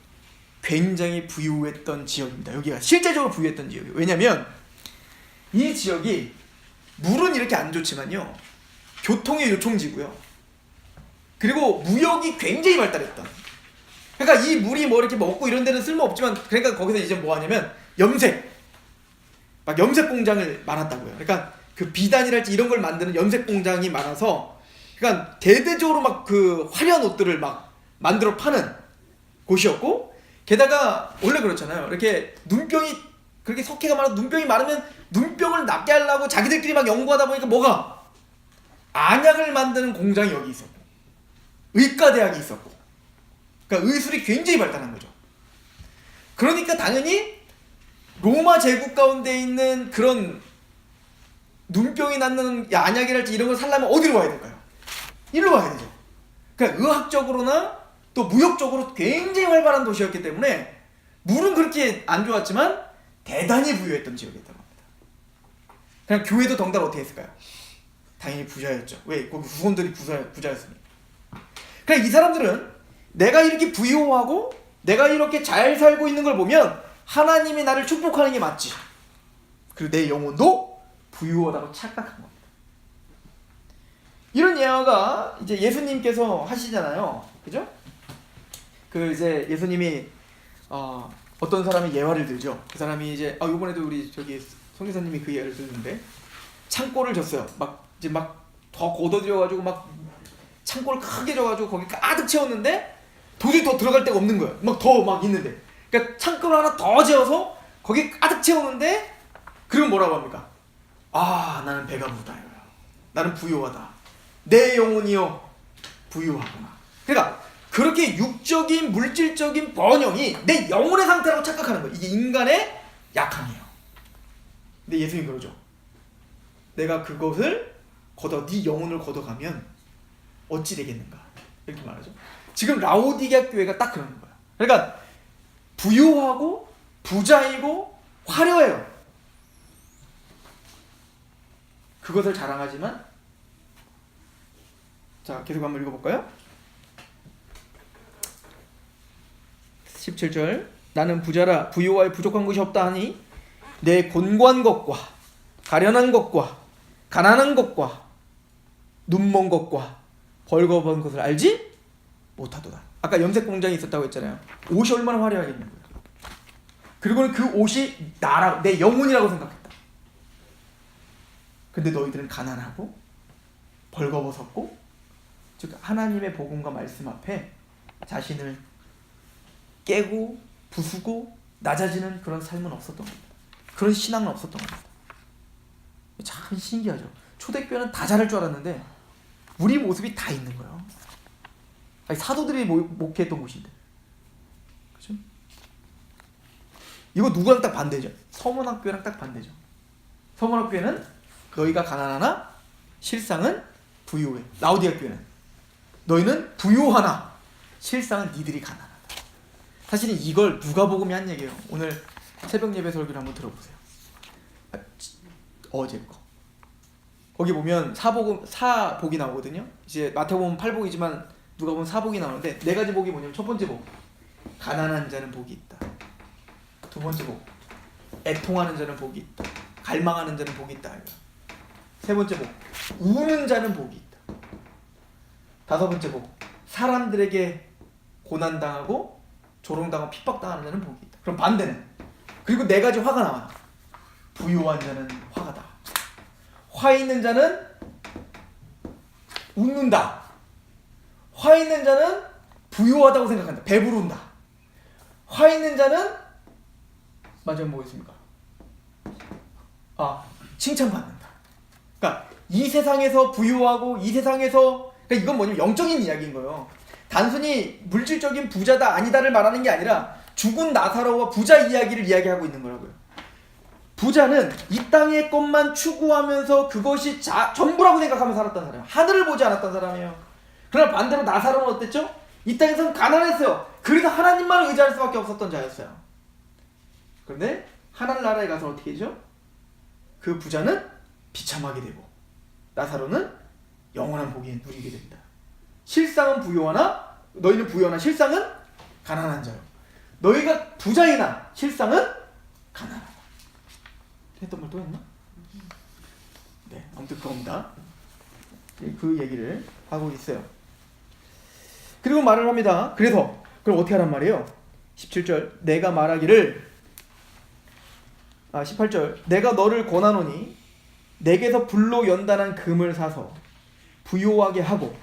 굉장히 부유했던 지역입니다. 여기가 실제적으로 부유했던 지역이에요. 왜냐하면 이 지역이 물은 이렇게 안 좋지만요 교통의 요충지고요. 그리고 무역이 굉장히 발달했다. 그러니까 이 물이 뭐 이렇게 먹고 이런 데는 쓸모없지만, 그러니까 거기서 이제 뭐 하냐면 막 염색 공장을 많았다고요. 그러니까 그 비단이랄지 이런 걸 만드는 염색 공장이 많아서, 그러니까 대대적으로 막 그 화려한 옷들을 막 만들어 파는 곳이었고, 게다가 원래 그렇잖아요. 이렇게 눈병이 그렇게 석회가 많아, 눈병이 많으면 눈병을 낫게 하려고 자기들끼리 막 연구하다 보니까 뭐가 안약을 만드는 공장이 여기 있었고, 의과대학이 있었고, 그러니까 의술이 굉장히 발달한 거죠. 그러니까 당연히 로마 제국 가운데 있는 그런 눈병이 낫는 안약이랄지 이런 걸 살려면 어디로 와야 될까요? 일로 와야 되죠. 그러니까 의학적으로나 또 무역적으로 굉장히 활발한 도시였기 때문에 물은 그렇게 안 좋았지만 대단히 부유했던 지역이었다고 합니다. 그냥 교회도 덩달아 어떻게 했을까요? 당연히 부자였죠. 왜? 거기 후손들이 부자였으니. 그러니까 이 사람들은 내가 이렇게 부유하고 내가 이렇게 잘 살고 있는 걸 보면 하나님이 나를 축복하는 게 맞지. 그리고 내 영혼도 부유하다고 착각한 겁니다. 이런 예화가 이제 예수님께서 하시잖아요. 그죠? 그 이제 예수님이 어떤 사람이 예화를 들죠. 그 사람이 이제 이번에도 우리 저기 성교사님이 그 예를 들는데, 창고를 졌어요. 막 이제 막 더 걷어들여가지고 막 창고를 크게 져가지고 거기 가득 채웠는데 도저히 더 들어갈 데가 없는 거예요. 막 더 막 있는데, 그러니까 창고를 하나 더 지어서 거기 가득 채우는데, 그럼 뭐라고 합니까? 나는 배가 부르다. 나는 부유하다. 내 영혼이요 부유하구나. 그러니까 그렇게 육적인 물질적인 번영이 내 영혼의 상태라고 착각하는 거예요. 이게 인간의 약함이에요. 근데 예수님 그러죠. 내가 그것을 네 영혼을 걷어가면 어찌 되겠는가, 이렇게 말하죠. 지금 라오디게아 교회가 딱 그러는 거예요. 그러니까 부유하고 부자이고 화려해요. 그것을 자랑하지만, 자 계속 한번 읽어볼까요? 17절, 나는 부자라 부유하여 부족한 것이 없다 하니 내 곤고한 것과 가련한 것과 가난한 것과 눈먼 것과 벌거벗은 것을 알지 못하도다. 아까 염색 공장이 있었다고 했잖아요. 옷이 얼마나 화려하겠냐고요. 그리고는 그 옷이 내 영혼이라고 생각했다. 근데 너희들은 가난하고 벌거벗었고, 즉 하나님의 복음과 말씀 앞에 자신을 깨고 부수고 낮아지는 그런 삶은 없었던 겁니다. 그런 신앙은 없었던 겁니다. 참 신기하죠. 초대교회는 다 잘할 줄 알았는데 우리 모습이 다 있는 거예요. 사도들이 목회했던 곳인데, 그렇죠? 이거 누구랑 딱 반대죠? 서문학교랑 딱 반대죠. 서문학교에는 너희가 가난하나 실상은 부유해. 라오디게아 교회는 너희는 부유하나 실상은 니들이 가난하다. 사실은 이걸 누가복음이 한 얘기예요. 오늘 새벽 예배 설교를 한번 들어보세요. 어제 거. 거기 보면 사복이 나오거든요. 이제 마태복음 8복이지만 누가복음 4복이 나오는데, 네 가지 복이 뭐냐면, 첫 번째 복, 가난한 자는 복이 있다. 두 번째 복, 애통하는 자는 복이 있다. 갈망하는 자는 복이 있다. 세 번째 복, 우는 자는 복이 있다. 다섯 번째 복, 사람들에게 고난당하고 조롱당하고 핍박당하는 자는 복이 있다. 그럼 반대는, 그리고 네 가지 화가 나와요. 부유한 자는 화가다. 화 있는 자는 웃는다. 화 있는 자는 부유하다고 생각한다. 배부른다. 화 있는 자는 마지막 뭐겠습니까? 칭찬받는다. 그러니까 이 세상에서 부유하고 이 세상에서, 그러니까 이건 뭐냐면 영적인 이야기인 거예요. 단순히 물질적인 부자다 아니다를 말하는 게 아니라 죽은 나사로와 부자 이야기를 이야기하고 있는 거라고요. 부자는 이 땅의 것만 추구하면서 그것이 전부라고 생각하며 살았던 사람이에요. 하늘을 보지 않았던 사람이에요. 그러나 반대로 나사로는 어땠죠? 이 땅에서는 가난했어요. 그래서 하나님만 의지할 수밖에 없었던 자였어요. 그런데 하늘나라에 가서 어떻게 되죠? 그 부자는 비참하게 되고 나사로는 영원한 복이 누리게 됩니다. 실상은 부유하나 너희는 부유하나 실상은 가난한 자요. 너희가 부자이나 실상은 가난하다. 했던 말 또 했나? 네, 아무튼 그겁니다. 그 얘기를 하고 있어요. 그리고 말을 합니다. 그래서 그럼 어떻게 하란 말이에요? 17절 내가 말하기를 18절 내가 너를 권하노니 내게서 불로 연단한 금을 사서 부요하게 하고,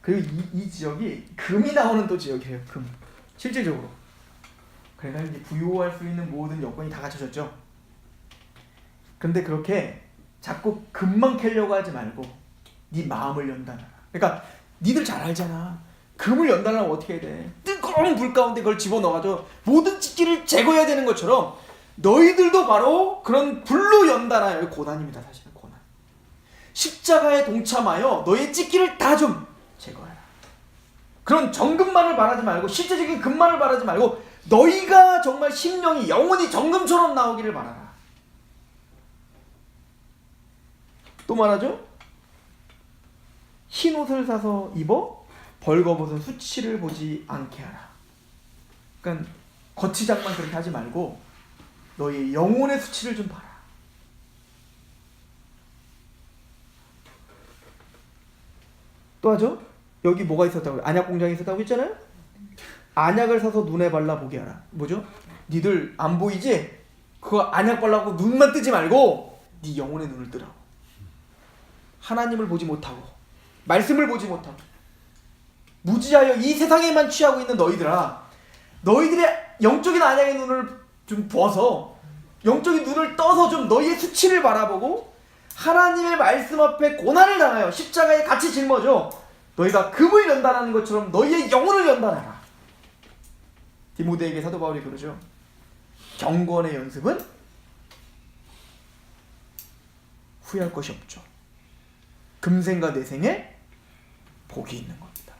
그리고 이 지역이 금이 나오는 또 지역이에요. 금. 실질적으로. 그래가 이제 부요할 수 있는 모든 여건이 다 갖춰졌죠. 근데 그렇게 자꾸 금만 캐려고 하지 말고 네 마음을 연단하라. 그러니까 니들 잘 알잖아. 금을 연단하면 어떻게 해야 돼? 뜨거운 불 가운데 그걸 집어넣어가지고 모든 찌끼를 제거해야 되는 것처럼 너희들도 바로 그런 불로 연단하여, 고난입니다. 사실은 고난. 십자가에 동참하여 너희의 찌끼를 다 좀 제거해라. 그런 정금만을 바라지 말고, 실제적인 금만을 바라지 말고 너희가 정말 심령이 영혼이 정금처럼 나오기를 바라라. 또 말하죠. 흰 옷을 사서 입어 벌거벗은 수치를 보지 않게 하라. 그러니까 거치장만 그렇게 하지 말고 너희 영혼의 수치를 좀 봐라. 또 하죠. 여기 뭐가 있었다고요? 안약 공장이 있었다고 했잖아요. 안약을 사서 눈에 발라 보게 하라. 뭐죠? 니들 안 보이지? 그거 안약 발라고 눈만 뜨지 말고 네 영혼의 눈을 뜨라고. 하나님을 보지 못하고 말씀을 보지 못하고 무지하여 이 세상에만 취하고 있는 너희들아, 너희들의 영적인 안약의 눈을 좀 부어서, 영적인 눈을 떠서 좀 너희의 수치를 바라보고 하나님의 말씀 앞에 고난을 당하여 십자가에 같이 짊어져 너희가 금을 연단하는 것처럼 너희의 영혼을 연단하라. 디모데에게 사도 바울이 그러죠. 경건의 연습은 후회할 것이 없죠. 금생과 내생에 복이 있는 겁니다.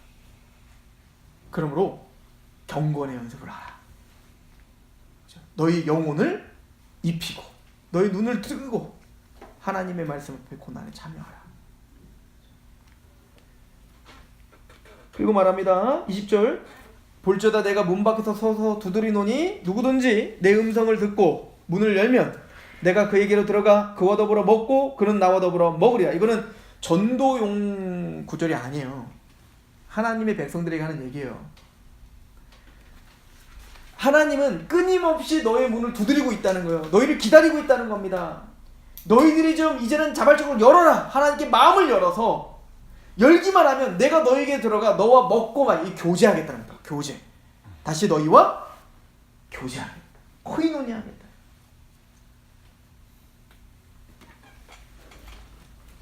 그러므로 경건의 연습을 하라. 너희 영혼을 입히고 너희 눈을 뜨고 하나님의 말씀 앞에 고난에 참여하라. 그리고 말합니다. 20절 볼저다 내가 문 밖에서 서서 두드리노니 누구든지 내 음성을 듣고 문을 열면 내가 그에게로 들어가 그와 더불어 먹고 그는 나와 더불어 먹으리라. 이거는 전도용 구절이 아니에요. 하나님의 백성들에게 하는 얘기예요. 하나님은 끊임없이 너의 문을 두드리고 있다는 거예요. 너희를 기다리고 있다는 겁니다. 너희들이 좀 이제는 자발적으로 열어라. 하나님께 마음을 열어서 열기만 하면 내가 너에게 들어가 너와 먹고 막 이 교제하겠다는 거다. 교제. 다시 너희와 교제하겠다. 코이노니아 하겠다.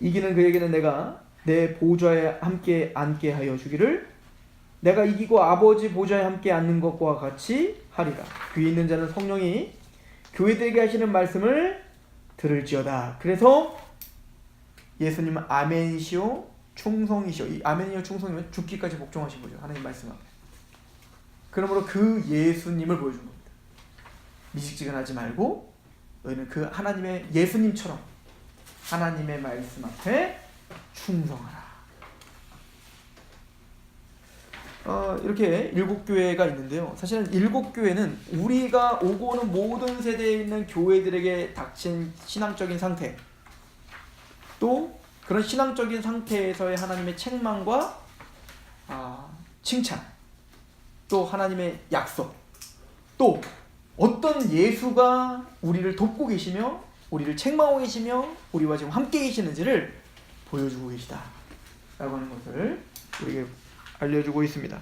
이기는 그에게는 내가 내 보좌에 함께 앉게 하여 주기를, 내가 이기고 아버지 보좌에 함께 앉는 것과 같이 하리라. 귀에 있는 자는 성령이 교회들에게 하시는 말씀을 들을지어다. 그래서 예수님은 아멘이시오 충성이시오. 이 아멘이요 충성이면 죽기까지 복종하신 거죠. 하나님 말씀 앞에. 그러므로 그 예수님을 보여준 겁니다. 미식지근하지 말고 너희는 그 하나님의 예수님처럼 하나님의 말씀 앞에 충성하라. 이렇게 7교회가 있는데요. 사실은 7교회는 우리가 오고 오는 모든 세대에 있는 교회들에게 닥친 신앙적인 상태, 또 그런 신앙적인 상태에서의 하나님의 책망과 칭찬, 또 하나님의 약속, 또 어떤 예수가 우리를 돕고 계시며 우리를 책망하고 계시며 우리와 지금 함께 계시는지를 보여주고 계시다 라고 하는 것을 우리에게 알려주고 있습니다.